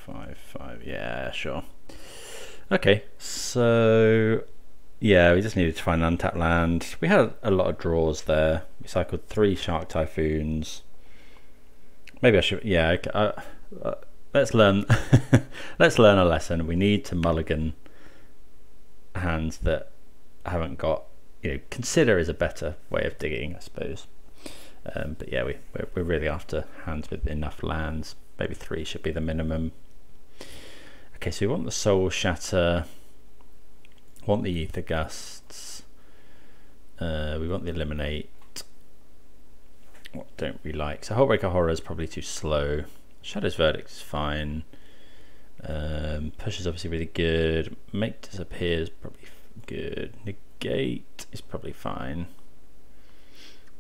5/5. Yeah, sure. Okay, so yeah, we just needed to find an untapped land. We had a lot of draws there. We cycled 3 Shark Typhoons. Maybe I should. Yeah. Let's learn. Let's learn a lesson. We need to mulligan hands that haven't got. Consider is a better way of digging, I suppose. But yeah, we're really after hands with enough lands. Maybe 3 should be the minimum. Okay, so we want the Soul Shatter. Want the Aether Gusts. We want the Eliminate. What don't we like? So Hullbreaker Horror is probably too slow. Shadow's Verdict is fine. Push is obviously really good. Make Disappear is probably good. Negate is probably fine.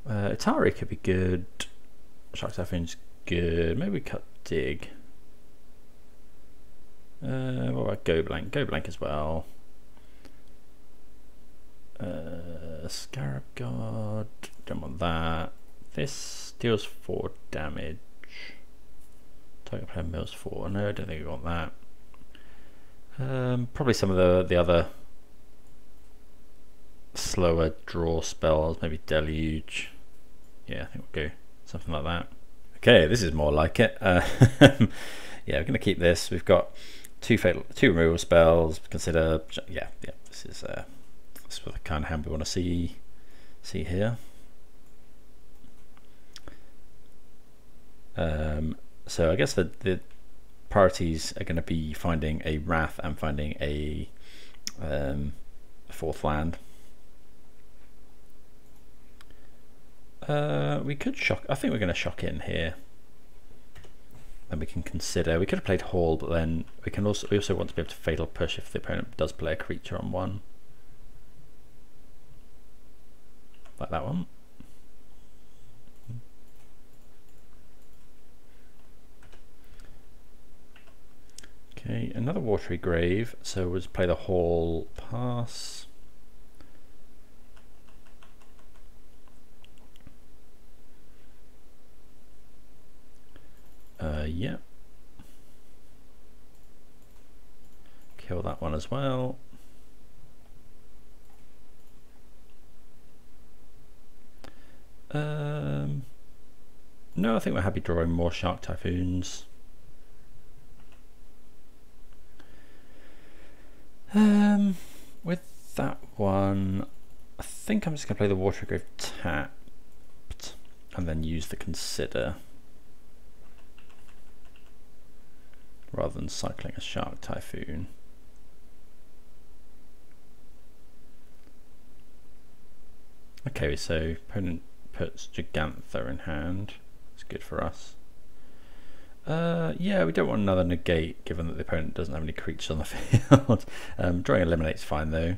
Atari could be good. Shark Typhoon's good. Maybe we cut Dig. What about Go Blank? Go Blank as well. Scarab Guard, don't want that. This deals 4 damage. Target player mills 4. No, I don't think we want that. Probably some of the other slower draw spells, maybe Deluge. Yeah, I think we'll go something like that. Okay, this is more like it. Yeah, we're going to keep this. We've got 2 removal spells. Consider, yeah. This is the kind of hand we want to see here. So I guess the priorities are going to be finding a Wrath and finding a 4th land. We could shock. I think we're going to shock in here. Then we can consider. We could have played Hall, but then we also want to be able to Fatal Push if the opponent does play a creature on 1. Like that one. Okay, another Watery Grave. So we'll just play the Hall, pass. Yeah. Kill that one as well. No, I think we're happy drawing more Shark Typhoons. With that one, I think I'm just going to play the Watery Grave tapped and then use the Consider rather than cycling a Shark Typhoon. Okay, so opponent puts Gigantha in hand. It's good for us. Yeah, we don't want another Negate given that the opponent doesn't have any creatures on the field. Drawing Eliminate's fine though.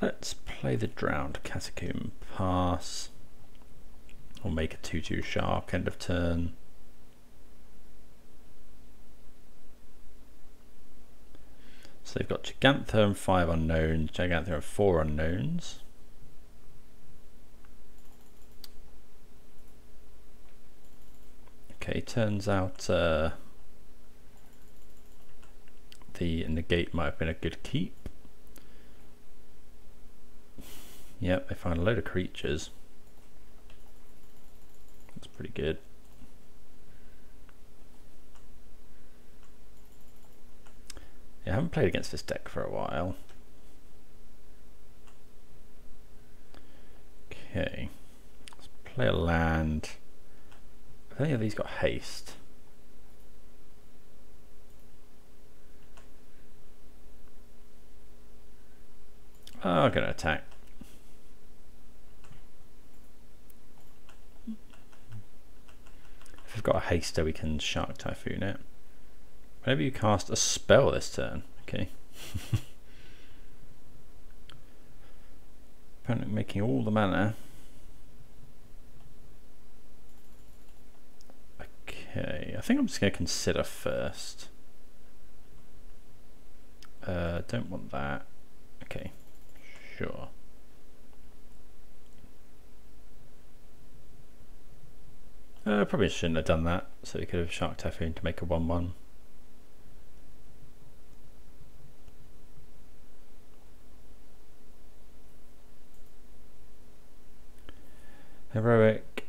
Let's play the Drowned Catacomb, pass. Or make a 2/2 Shark, end of turn. So they've got Gigantha and 5 unknowns, Gigantha and 4 unknowns. Okay, turns out the Negate might have been a good keep. Yep, they find a load of creatures. That's pretty good. Yeah, I haven't played against this deck for a while. Okay, let's play a land. Have any of these got haste? Oh, I'm going to attack. If we've got a haster, we can Shark Typhoon it. Whenever you cast a spell this turn, okay. Opponent making all the mana. Okay, I think I'm just going to consider first. Don't want that. Okay, sure. Probably shouldn't have done that, so we could have Shark Typhoon to make a 1/1. Heroic.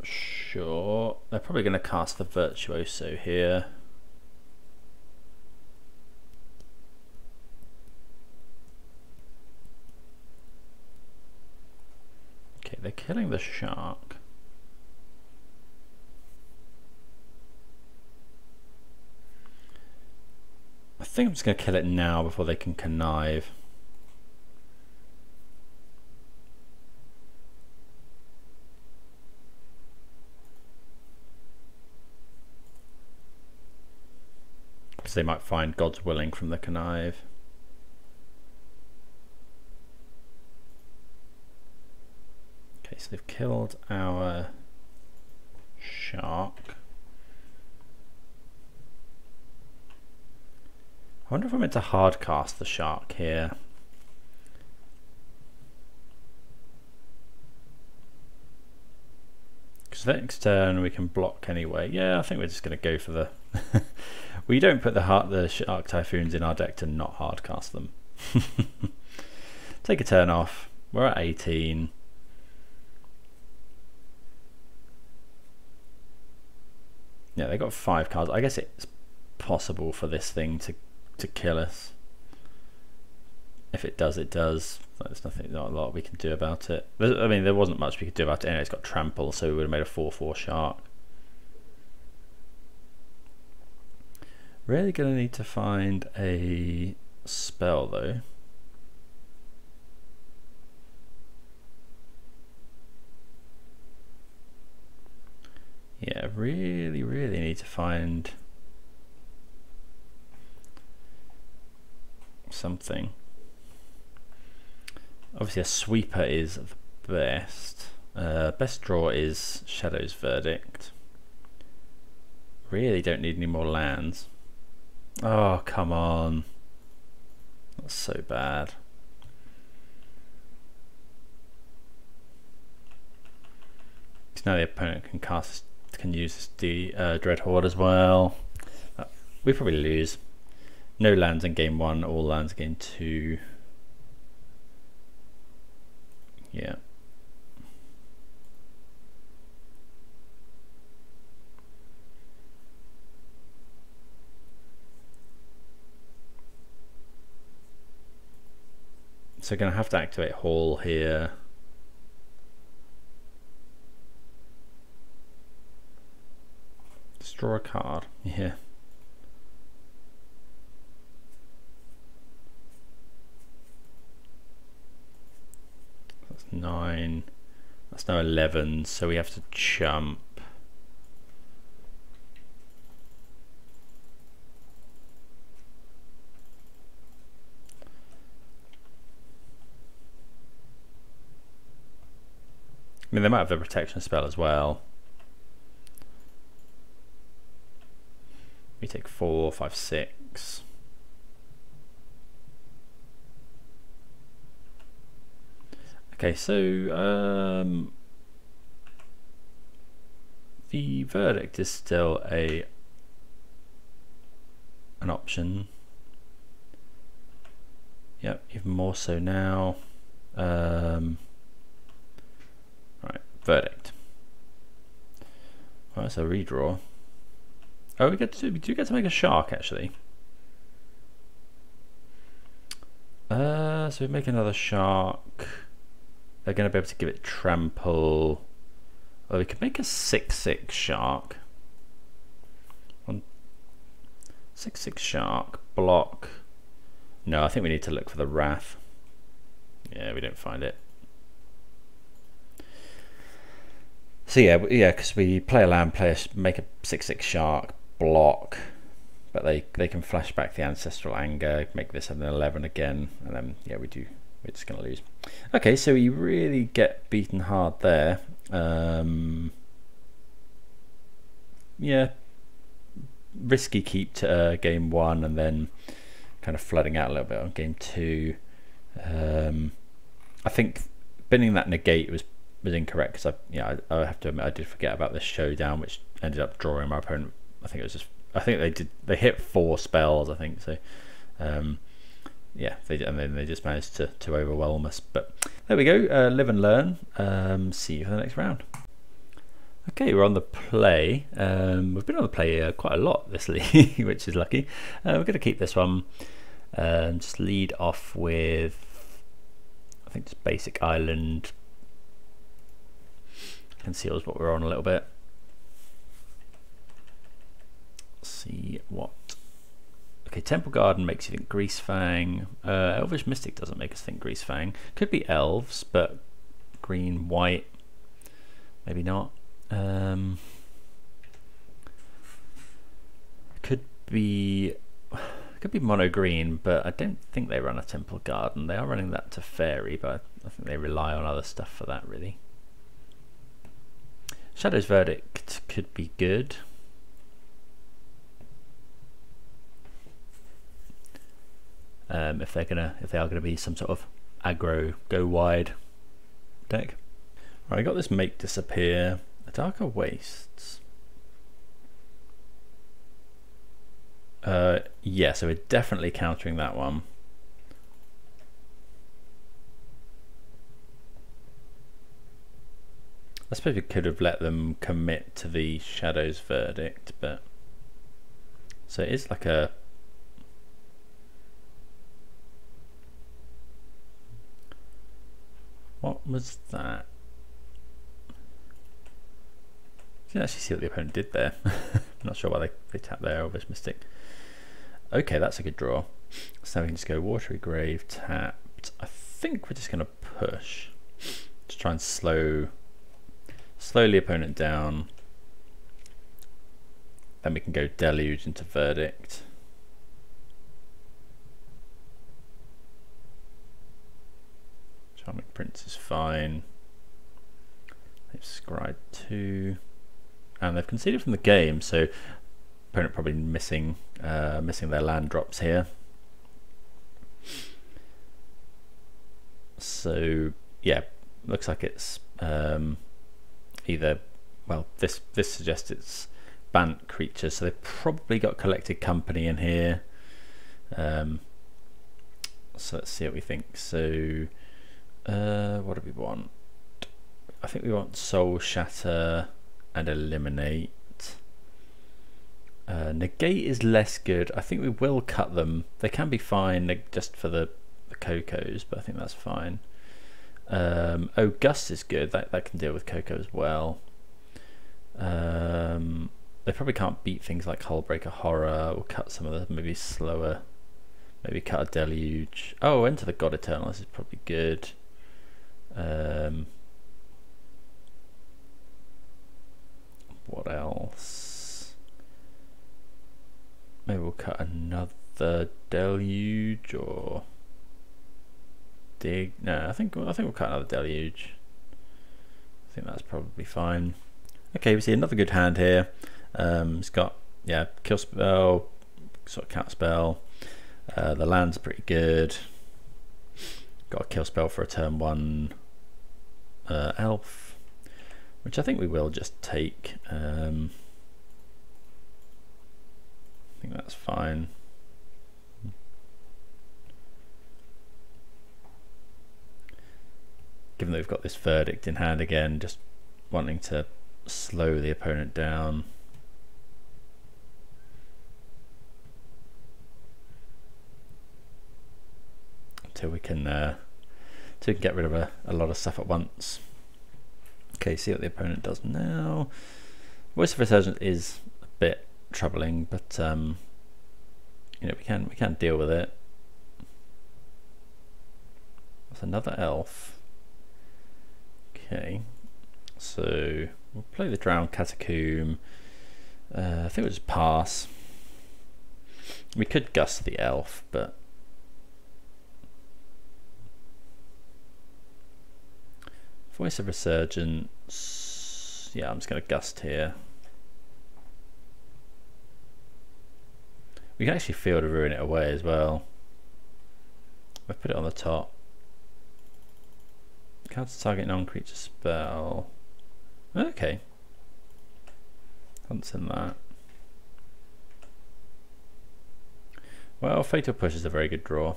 Sure. They're probably going to cast the Virtuoso here. Okay, they're killing the Shark. I think I'm just going to kill it now before they can connive. Because they might find God's willing from the connive. Okay, so they've killed our Shark. I wonder if I'm meant to hard cast the shark here. Because next turn we can block anyway. Yeah, I think we're just going to go for the... We don't put the Shark Typhoons in our deck to not hard cast them. Take a turn off. We're at 18. Yeah, they got 5 cards. I guess it's possible for this thing to kill us. If it does, it does. There's not a lot we can do about it. I mean, there wasn't much we could do about it anyway. It's got trample, so we would have made a 4/4 shark. Really going to need to find a spell though. Yeah, really need to find something. Obviously a sweeper is the best. Best draw is Shadow's Verdict. Really don't need any more lands. Oh, come on. That's so bad. Because now the opponent can use the Dread Horde as well. We probably lose. No lands in game 1, all lands in game 2. Yeah. So going to have to activate Hall here. Just draw a card. Yeah. That's 9. That's now 11. So we have to jump. I mean, they might have the protection spell as well. We take 4, 5, 6. Okay, so the Verdict is still an option. Yep, even more so now. Right, Verdict. Well, that's a redraw. Oh, we do get to make a shark actually. So we make another shark. They're going to be able to give it trample. Well, we could make a 6/6 shark. 6/6 shark block. No, I think we need to look for the Wrath. Yeah, we don't find it. So yeah, because we play a land, make a 6/6 shark block, but they can flash back the Ancestral Anger, make this an 11 again, and then yeah, we're just gonna lose. Okay, so we really get beaten hard there. Yeah, risky keep to game 1, and then kind of flooding out a little bit on game 2. I think binning that negate was incorrect, because I have to admit I did forget about this showdown, which ended up drawing my opponent. I think they hit 4 spells, I think so. Yeah, and then they just managed to overwhelm us. But there we go. Live and learn. See you for the next round. Okay, we're on the play. We've been on the play quite a lot this league, which is lucky. We're going to keep this one. Just lead off with, I think, just basic island. Conceals what we're on a little bit. See what. Okay, Temple Garden makes you think Greasefang. Elvish Mystic doesn't make us think Greasefang. Could be elves, but green, white, maybe not. Could be mono green, but I don't think they run a Temple Garden. They are running that to Fairy, but I think they rely on other stuff for that, really. Shadow's Verdict could be good. if they are gonna be some sort of aggro go wide deck. Right, I got this Make Disappear, a Darker Wastes. Yeah, so we're definitely countering that one. I suppose we could have let them commit to the Shadow's Verdict, but so it is like a what was that? Didn't actually see what the opponent did there. I'm not sure why they tapped there, Obvious Mystic. Okay, that's a good draw. So we can just go Watery Grave tapped. I think we're just going to push to try and slow the opponent down. Then we can go Deluge into Verdict. Charming Prince is fine. They've scried 2. And they've conceded from the game, so opponent probably missing their land drops here. So yeah, looks like it's either, well, this suggests it's banned creatures, so they've probably got Collected Company in here. So let's see what we think. So what do we want? I think we want Soul Shatter and Eliminate. Negate is less good. I think we will cut them. They can be fine just for the Cocos, but I think that's fine. Oh, Gust is good. That can deal with Coco as well. They probably can't beat things like Hullbreaker Horror, or cut some of the maybe slower. Maybe cut a Deluge. Oh, Enter the God Eternal. This is probably good. What else? Maybe we'll cut another Deluge or dig. No, I think we'll cut another Deluge. I think that's probably fine. Okay, we see another good hand here. It's got kill spell, sort of counter spell. The land's pretty good. Got a kill spell for a turn 1 elf, which I think we will just take. I think that's fine. Given that we've got this Verdict in hand again, just wanting to slow the opponent down. Until we can get rid of a lot of stuff at once. Okay, see what the opponent does now. Voice of Resurgence is a bit troubling, but you know, we can deal with it. That's another elf. Okay, so we'll play the Drowned Catacomb. I think we'll just pass. We could Gust the elf, but Voice of Resurgence, yeah, I'm just going to Gust here. We can actually Field of Ruin it away as well. We've put it on the top. Counter target non-creature spell. Okay. Haven't seen that. Well, Fatal Push is a very good draw.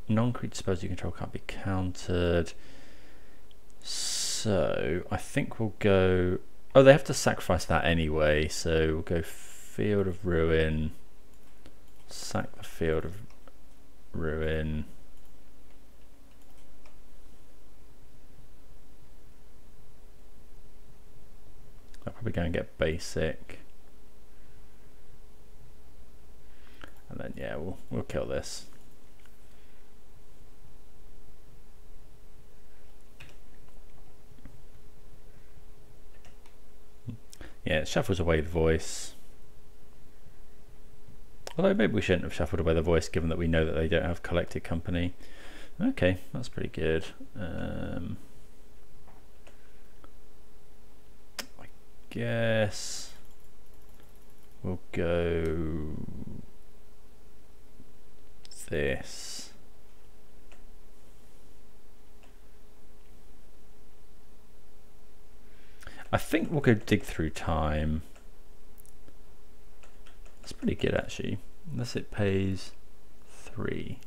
Non-creature spells you control can't be countered. So I think we'll go. Oh, they have to sacrifice that anyway. So we'll go Field of Ruin. Sack the Field of Ruin. I'll probably go and get basic. And then yeah, we'll kill this. Yeah, it shuffles away the voice. Although maybe we shouldn't have shuffled away the voice, given that we know that they don't have Collected Company. Okay, that's pretty good. I guess we'll go this. I think we'll go Dig Through Time. It's pretty good actually, unless it pays 3.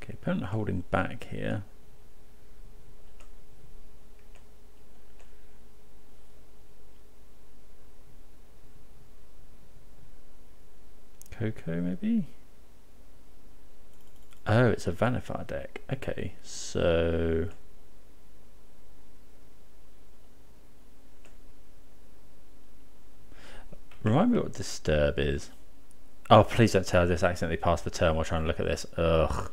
Okay, opponent holding back here. Coco maybe? Oh, it's a Vannifar deck. Okay, so remind me what Disturb is. Oh, please don't tell us this accidentally passed the turn while trying to look at this. Ugh.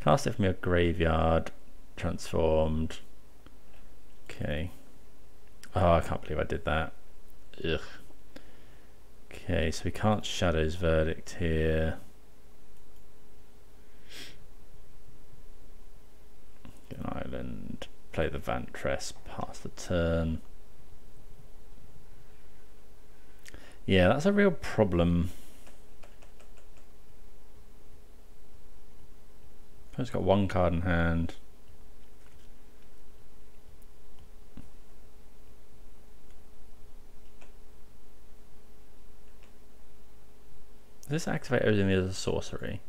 Cast it from your graveyard. Transformed. Okay. Oh, I can't believe I did that. Ugh. Okay, so we can't Shadow's Verdict here. Get an island. Play the Vantress. Pass the turn. Yeah, that's a real problem. I've got 1 card in hand. Does this activate everything as a sorcery?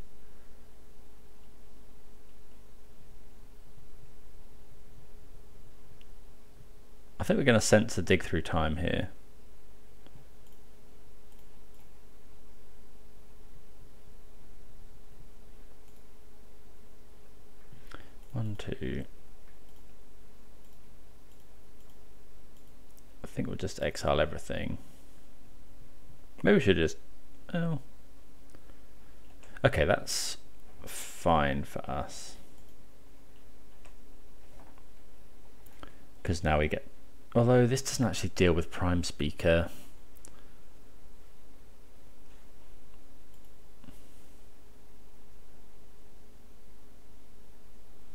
I think we're going to Censor Dig Through Time here. One, two. I think we'll just exile everything. Maybe we should just... Oh. Okay, that's fine for us. Because now we get... Although this doesn't actually deal with Prime Speaker.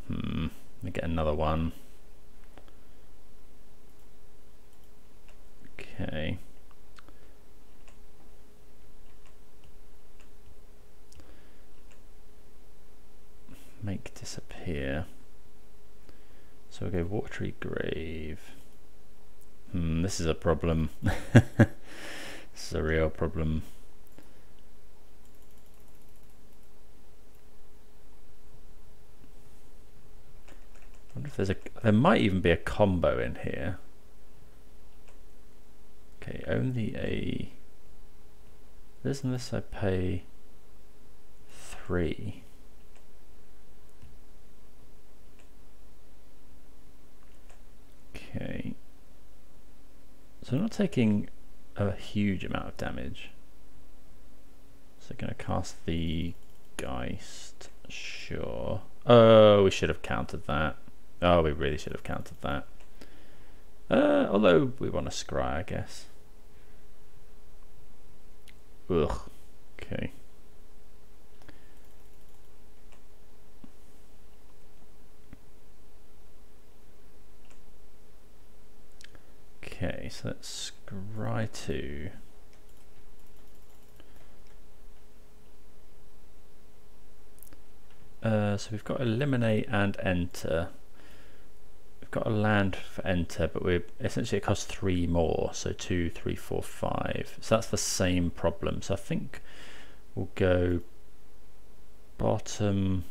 Let me get another one. Okay. Make disappear. So we'll go Watery Grave. This is a problem. This is a real problem. I wonder if there's there might even be a combo in here. Okay, only a... Isn't this I pay 3? Okay. So I'm not taking a huge amount of damage. So going to cast the Geist. Sure. Oh, we should have countered that. Oh, we really should have countered that. Although we want to scry, I guess. Ugh. Okay. Okay, so let's scry 2. So we've got Eliminate and Enter. We've got a land for Enter, but we're essentially it costs 3 more, so 2, 3, 4, 5. So that's the same problem. So I think we'll go bottom.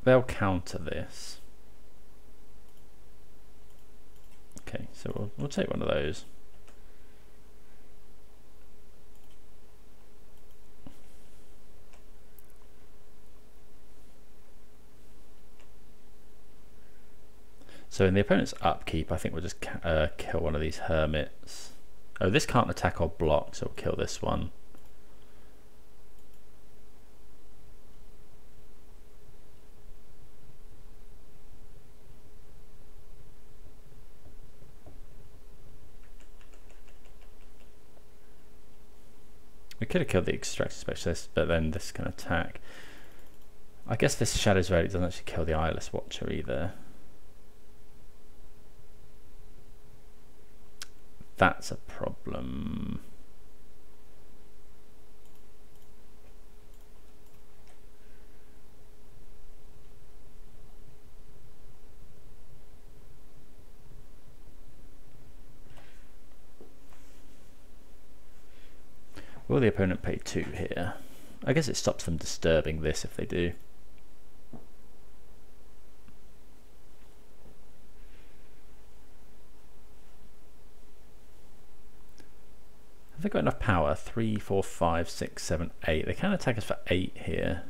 They'll counter this. Okay, so we'll take one of those. So in the opponent's upkeep, I think we'll just kill one of these hermits. Oh, this can't attack or block, so we'll kill this one. We could have killed the Extraction Specialist, but then this can attack. I guess this Shadow's Verdict doesn't actually kill the Eyeless Watcher either. That's a problem. Will the opponent pay 2 here? I guess it stops them disturbing this if they do. Have they got enough power? 3, 4, 5, 6, 7, 8. They can attack us for 8 here.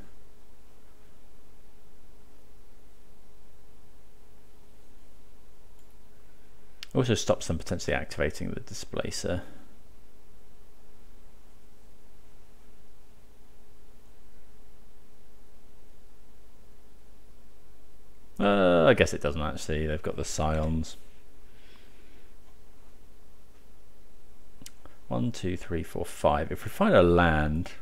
Also stops them potentially activating the Displacer. I guess it doesn't actually. They've got the Scions. 1, 2, 3, 4, 5. If we find a land,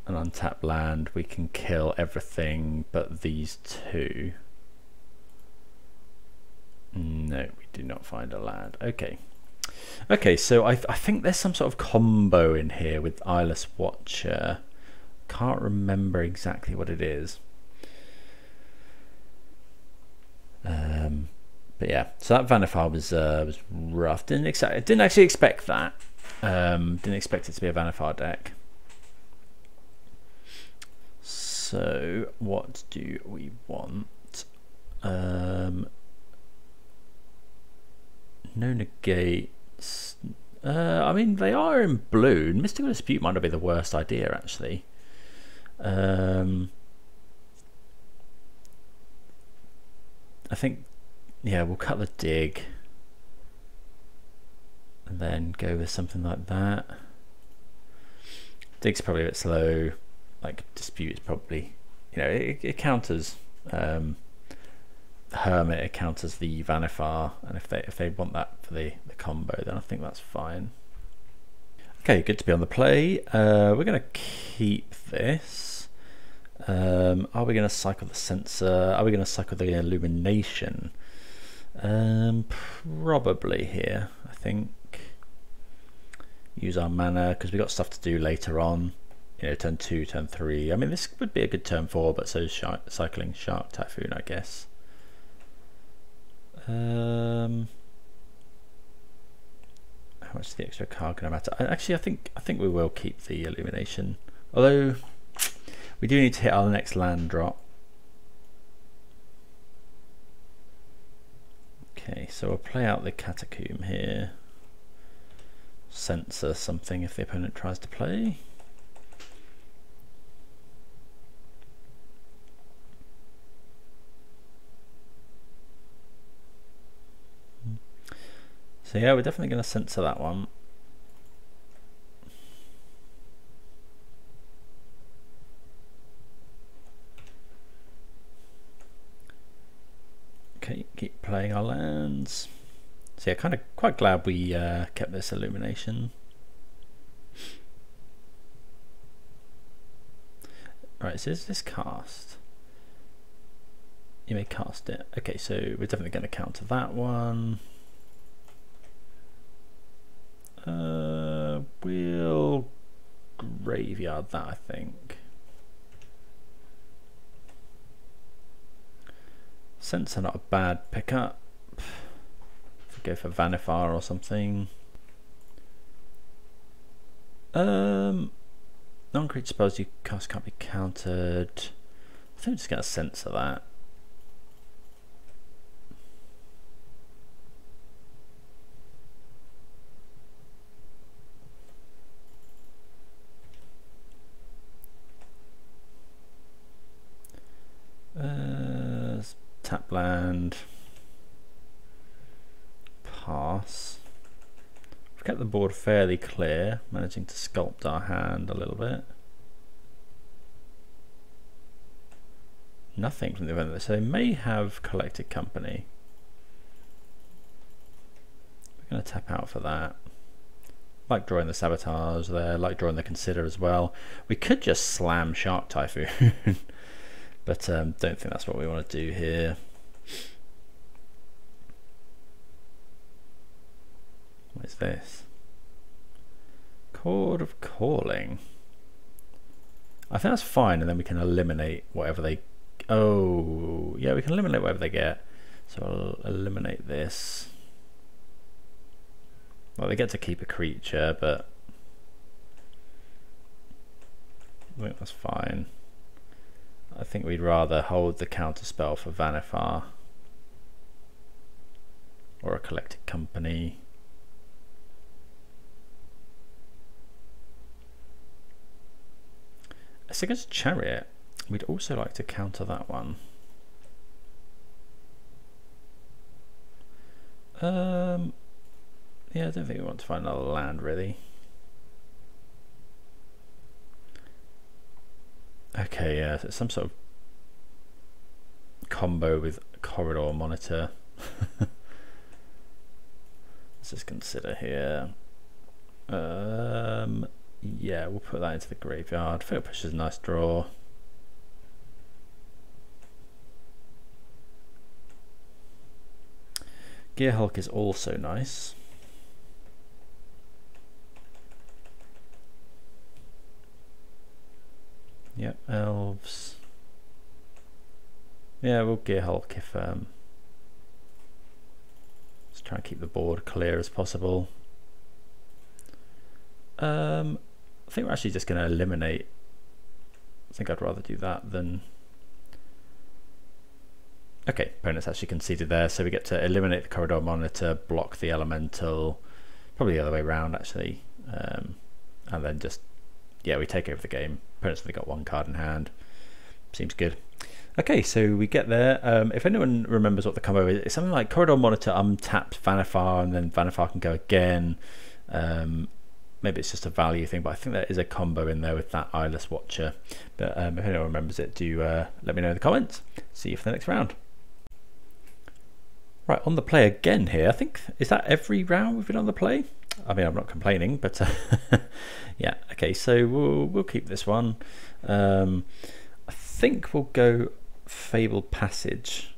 an untapped land, we can kill everything but these 2. No, we do not find a land. Okay. Okay, so I think there's some sort of combo in here with Eyeless Watcher. Can't remember exactly what it is. But yeah, so that Vannifar was rough. Didn't actually expect that. Didn't expect it to be a Vannifar deck. So what do we want? No negates. I mean, they are in blue. Mystical Dispute might not be the worst idea actually. I think, yeah, we'll cut the dig and then go with something like that. Dig's probably a bit slow. Like Dispute is probably, you know, it counters Hermit, it counters the Vannifar, and if they want that for the combo, then I think that's fine. Okay, good to be on the play. We're going to keep this. Are we going to cycle the Censor? Are we going to cycle the Illumination? Probably here, I think. Use our mana because we've got stuff to do later on. You know, turn 2, turn 3. I mean, this would be a good turn 4, but so is cycling Shark Typhoon, I guess. How much is the extra card going to matter? Actually, I think we will keep the Illumination. Although we do need to hit our next land drop. Okay, so we'll play out the Catacomb here. Censor something if the opponent tries to play. So yeah, we're definitely going to censor that one. Okay, keep playing our lands. So yeah, quite glad we kept this Illumination. Right, so is this cast? You may cast it. Okay, so we're definitely going to counter that one. We'll graveyard that, I think. Censor not a bad pickup. If we go for Vannifar or something. Non-creature spells you cast can't be countered. I think I'm just going to censor that. Tap land, pass. We've kept the board fairly clear, managing to sculpt our hand a little bit. Nothing from the event, so they may have Collected Company. We're going to tap out for that. Like drawing the Sabotage there, like drawing the Consider as well. We could just slam Shark Typhoon, but don't think that's what we want to do here. What is this? Chord of Calling. I think that's fine, and then we can eliminate whatever they... Oh, yeah, we can eliminate whatever they get. So I'll eliminate this. Well, they get to keep a creature, but I think that's fine. I think we'd rather hold the counter spell for Vannifar or a Collected Company. Against Chariot, we'd also like to counter that one. Yeah, I don't think we want to find another land really. Okay, yeah, so some sort of combo with Corridor Monitor. Let's just consider here. Yeah, we'll put that into the graveyard. Fetid Push is a nice draw. Gearhulk is also nice. Yep, elves. Yeah, we'll Gearhulk if let's try and keep the board clear as possible. I think we're actually just going to eliminate. I think I'd rather do that than... Okay, opponent's actually conceded there, so we get to eliminate the Corridor Monitor, block the Elemental, probably the other way around actually, and then just, yeah, we take over the game. Opponent's only got one card in hand. Seems good. Okay, so we get there. If anyone remembers what the combo is, it's something like Corridor Monitor untaps Vannifar, and then Vannifar can go again. Maybe it's just a value thing, but I think there is a combo in there with that Eyeless Watcher. But if anyone remembers it, do let me know in the comments. See you for the next round. Right, on the play again here. I think, is that every round we've been on the play? I mean, I'm not complaining, but yeah. Okay, so we'll keep this one. I think we'll go Fabled Passage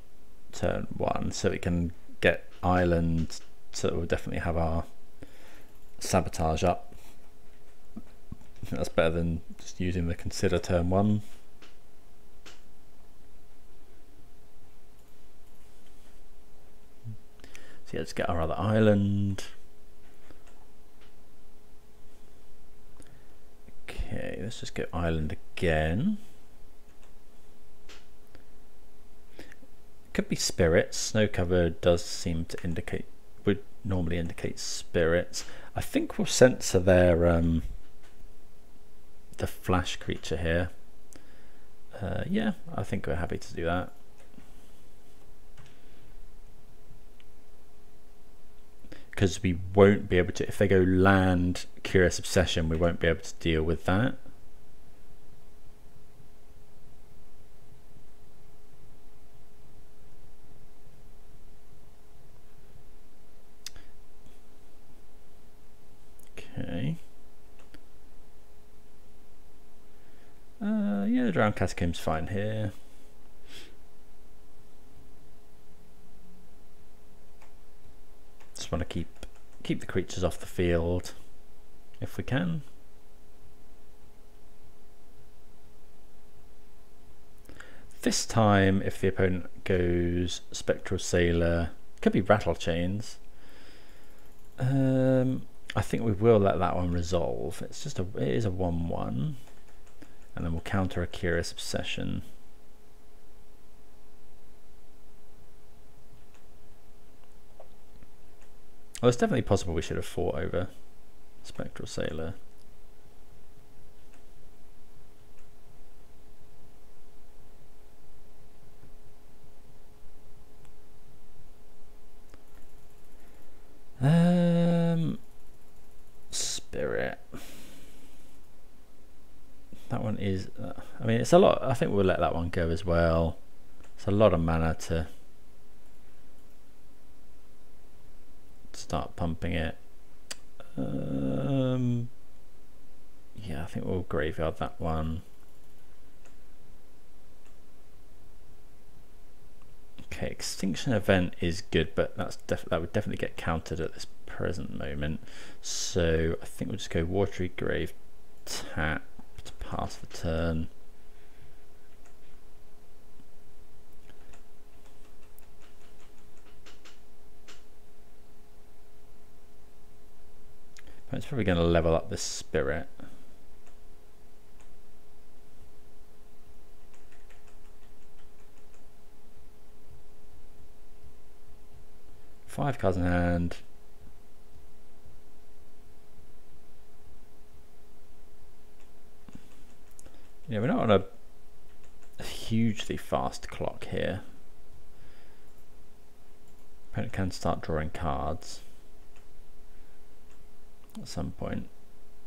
turn 1, so we can get Island. So we'll definitely have our Sabotage up. I think that's better than just using the Consider turn 1. So yeah, let's get our other island. Okay, let's just go island again. Could be spirits. Snow cover does seem to indicate, would normally indicate spirits. I think we'll censor their the flash creature here. Yeah, I think we're happy to do that. Because we won't be able to, if they go land Curious Obsession, we won't be able to deal with that. Okay. Yeah, the Drowned Catacomb's fine here. Just want to keep the creatures off the field if we can. This time, if the opponent goes Spectral Sailor, could be Rattle Chains. I think we will let that one resolve. It's just it is a 1/1, and then we'll counter a Curious Obsession. Well, it's definitely possible we should have fought over Spectral Sailor. Spirit. That one is, I mean, it's a lot. I think we'll let that one go as well. It's a lot of mana to start pumping it. Yeah, I think we'll graveyard that one. Okay, Extinction Event is good, but that would definitely get countered at this present moment. So I think we'll just go Watery Grave, tap to pass the turn. It's probably going to level up this spirit. Five cards in hand. Yeah, we're not on a hugely fast clock here. Opponent can start drawing cards at some point.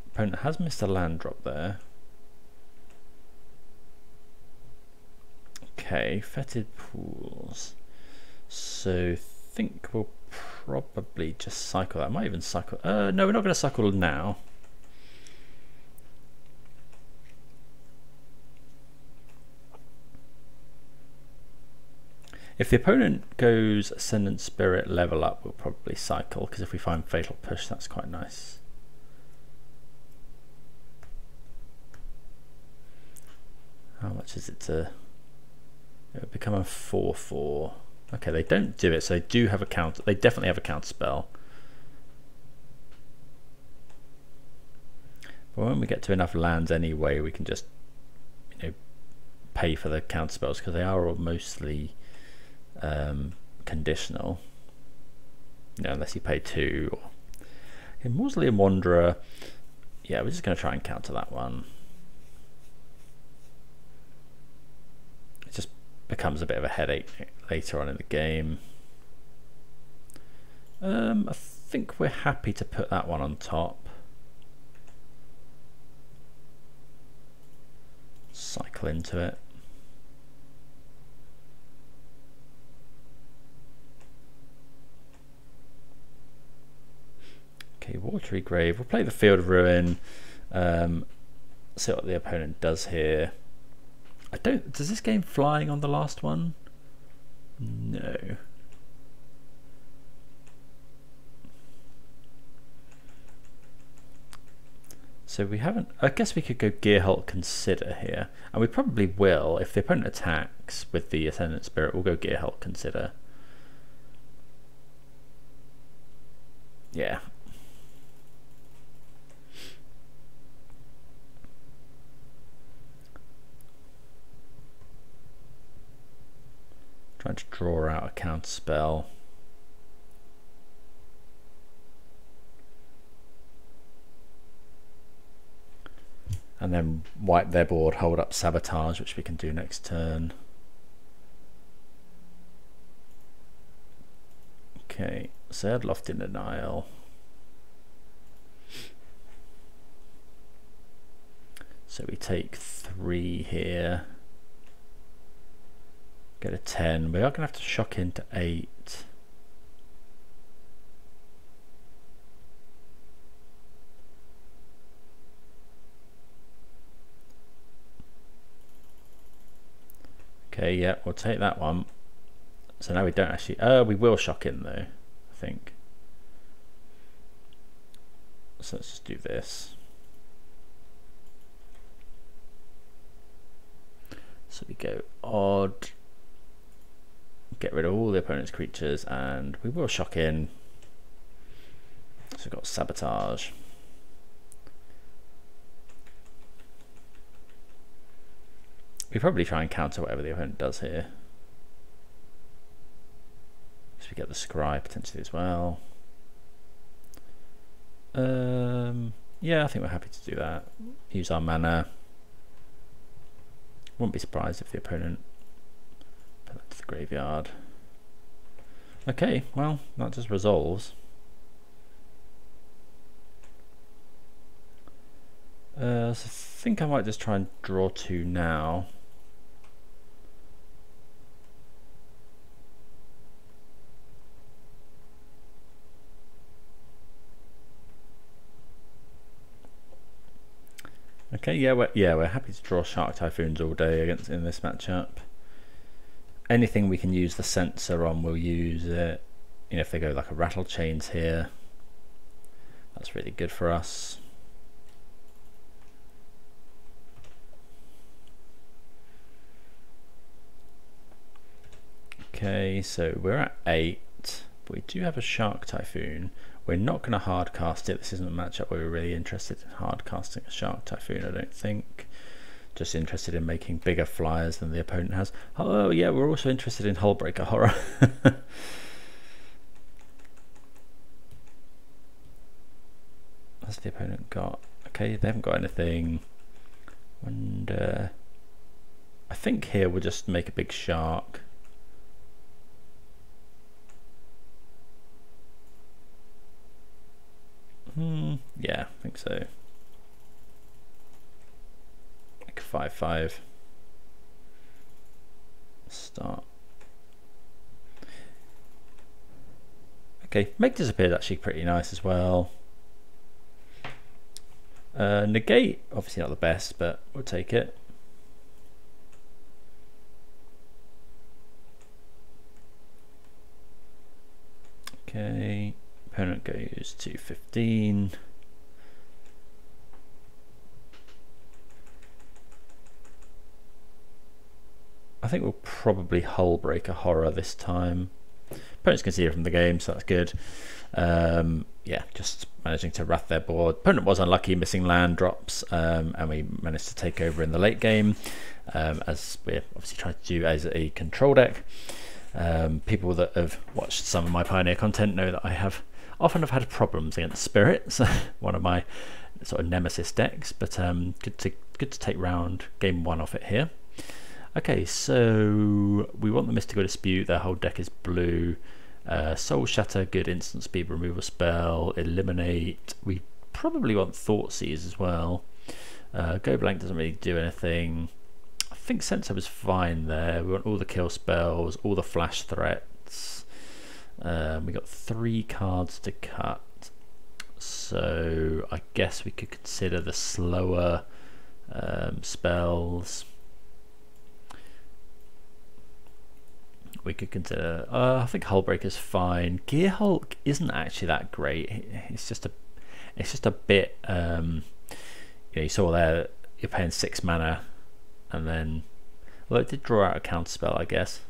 Opponent has missed a land drop there. Okay, Fetid Pools. So I think we'll probably just cycle that. I might even cycle. No, we're not going to cycle now. If the opponent goes Ascendant Spirit level up, we'll probably cycle, because if we find Fatal Push, that's quite nice. How much is it to become a 4/4? Okay, they don't do it, so they do have a counter. They definitely have a counter spell. But when we get to enough lands anyway, we can just, you know, pay for the counter spells, because they are all mostly conditional. You know, unless you pay 2. Okay, Mausoleum Wanderer. Yeah, we're just going to try and counter that one. It just becomes a bit of a headache later on in the game. I think we're happy to put that one on top. Cycle into it. Okay, Watery Grave. We'll play the Field of Ruin. See what the opponent does here. Does this game flying on the last one? No. So we haven't. I guess we could go Gearhulk Consider here, and we probably will. If the opponent attacks with the Ascendant Spirit, we'll go Gearhulk Consider. Yeah. Trying to draw out a counter spell. And then wipe their board, hold up Sabotage, which we can do next turn. Okay, Third Loft in Denial. So we take 3 here. Get a 10. We are going to have to shock into 8. Okay, yeah, we'll take that one. So now we don't actually. We will shock in though, I think. So let's just do this. So we go odd. Get rid of all the opponent's creatures, and we will shock in. So we've got Sabotage. We probably try and counter whatever the opponent does here. So we get the Scry potentially as well. Yeah, I think we're happy to do that. Use our mana. Wouldn't be surprised if the opponent put that to the graveyard. Okay, well, that just resolves. So I think I might just try and draw 2 now. Okay, yeah, we're happy to draw Shark Typhoons all day against in this matchup. Anything we can use the Censor on, we'll use it. You know, if they go like a Rattle Chains here, that's really good for us. Okay, so we're at 8. We do have a Shark Typhoon. We're not going to hard cast it. This isn't a matchup where we're really interested in hard casting a Shark Typhoon, I don't think. Just interested in making bigger flyers than the opponent has. Oh yeah, we're also interested in Hullbreaker Horror. What's the opponent got? Okay, they haven't got anything. And I think here we'll just make a big shark. Yeah, I think so. Like 5/5. Start. Okay, make disappear is actually pretty nice as well. Negate, obviously not the best, but we'll take it. Okay, opponent goes to 15. I think we'll probably Hullbreaker Horror this time. Opponents can see it from the game, so that's good. Yeah, just managing to wrath their board. Opponent was unlucky, missing land drops, and we managed to take over in the late game, as we're obviously trying to do as a control deck. People that have watched some of my Pioneer content know that I often have had problems against Spirits, one of my sort of nemesis decks, but good to take round game 1 off it here. Okay, so we want the Mystical Dispute. Their whole deck is blue. Soul Shatter, good instant speed removal spell. Eliminate. We probably want Thoughtseize as well. Go Blank doesn't really do anything. I think Censor was fine there. We want all the kill spells, all the flash threats. We got 3 cards to cut. So I guess we could consider the slower spells. We could consider. I think Hullbreaker's fine. Gearhulk isn't actually that great. It's just a bit. You know, you saw there you're paying 6 mana, and then well, it did draw out a counterspell, I guess.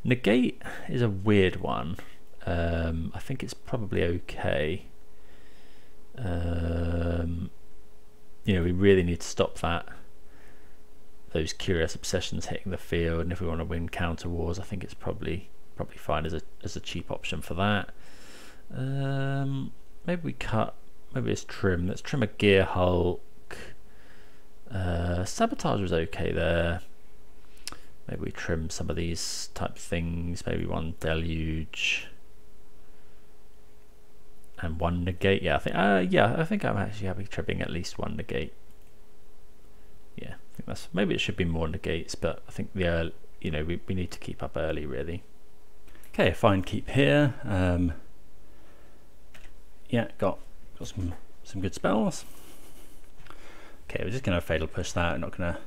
Negate is a weird one. I think it's probably okay. You know, we really need to stop those Curious Obsessions hitting the field, and if we want to win counter wars, I think it's probably fine as a cheap option for that. Maybe we cut. Maybe let's trim. Let's trim a Gearhulk. Sabotage was okay there. Maybe we trim some of these type of things. Maybe 1 Deluge and 1 Negate. Yeah, I think I'm actually happy trimming at least 1 Negate. Yeah, I think that's, maybe it should be more Negates, but I think you know, we need to keep up early really. Okay, fine, keep here. Yeah, got some good spells. Okay, we're just gonna Fatal Push that. Not gonna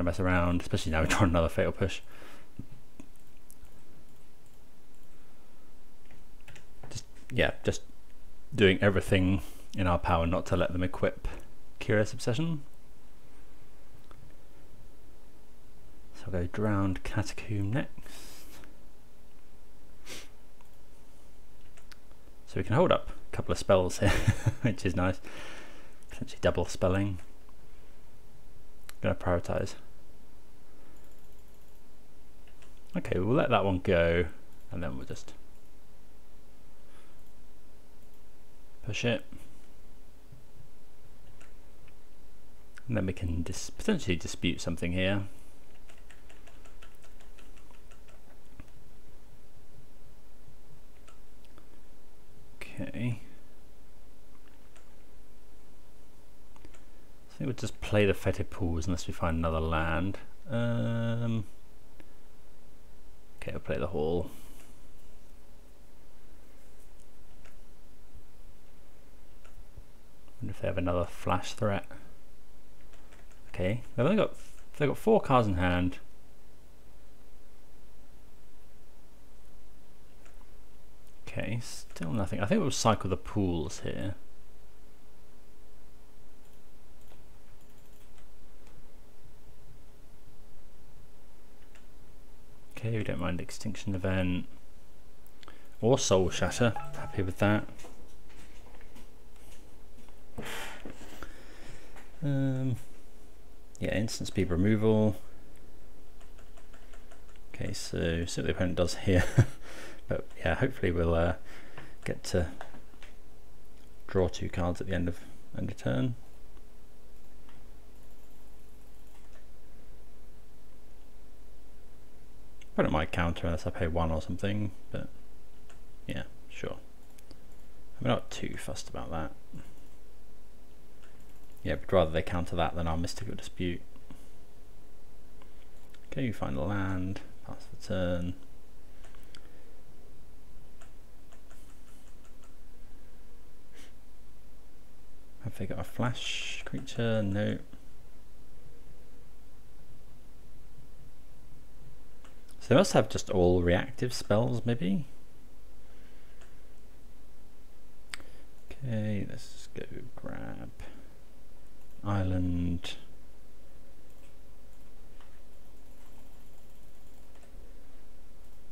mess around, especially now we're drawing another Fatal Push. Just doing everything in our power not to let them equip Curious Obsession. So I'll go Drowned Catacomb next. So we can hold up a couple of spells here, which is nice. Potentially double spelling. Gonna prioritize. Okay, we'll let that one go, and then we'll just push it. And then we can potentially dispute something here. Okay. I think we'll just play the Fetid Pools unless we find another land. Okay, we'll play the Hall. Wonder if they have another flash threat. Okay, they've got 4 cards in hand. Okay, still nothing. I think we'll cycle the pools here. Okay, we don't mind Extinction Event or Soul Shatter. Happy with that. Yeah, instant speed removal. Okay, so see what the opponent does here. But yeah, hopefully we'll get to draw 2 cards at the end of turn. Opponent might counter unless I pay 1 or something, but yeah, sure. I'm not too fussed about that. Yeah, but rather they counter that than our Mystical Dispute. Okay, you find a land, pass the turn. Have they got a flash creature? No. So they must have just all reactive spells, maybe? Okay, let's go grab Island.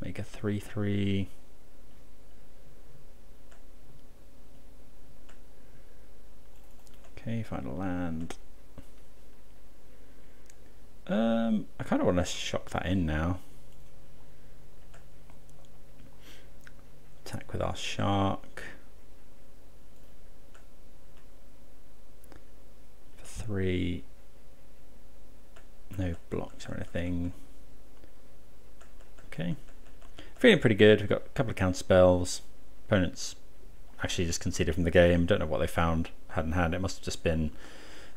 Make a 3/3. Okay, find a land. I kind of want to shock that in now. Attack with our shark. For 3. No blocks or anything. Okay. Feeling pretty good. We've got a couple of counter spells. Opponents actually just conceded from the game. Don't know what they found had in hand. It must have just been,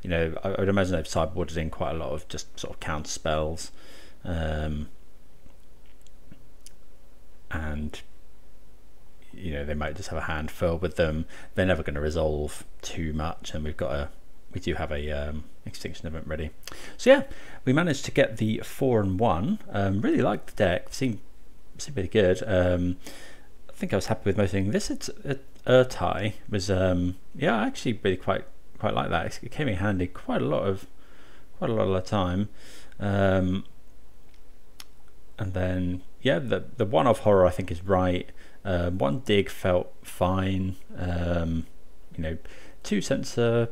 you know, I would imagine they've sideboarded in quite a lot of just sort of counter spells. And you know, they might just have a hand filled with them. They're never going to resolve too much, and we do have a Extinction Event ready. So yeah, we managed to get the 4-1. Really liked the deck. Seemed pretty good. I think I was happy with most things. This Ertai was yeah, I actually really quite like that. It came in handy quite a lot of the time. And then yeah, the one-off horror I think is right. 1 dig felt fine. You know, 2 censor,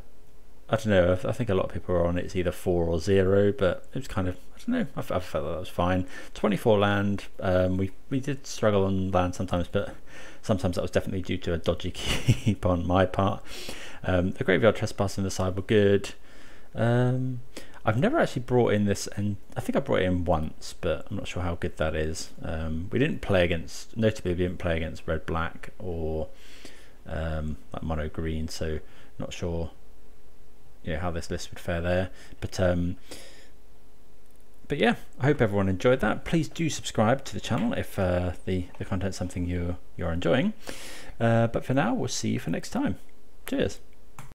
I don't know, I think a lot of people are on it's either 4 or 0, but it was kind of, I don't know, I felt that was fine. 24 land, we did struggle on land sometimes, but sometimes that was definitely due to a dodgy keep on my part. The Graveyard Trespasser and the side were good. I've never actually brought in this, and I think I brought it in once, but I'm not sure how good that is. We didn't play against, notably we didn't play against red black or like mono green, so not sure, you know, how this list would fare there. But yeah, I hope everyone enjoyed that. Please do subscribe to the channel if the content's something you're enjoying. But for now, we'll see you for next time. Cheers.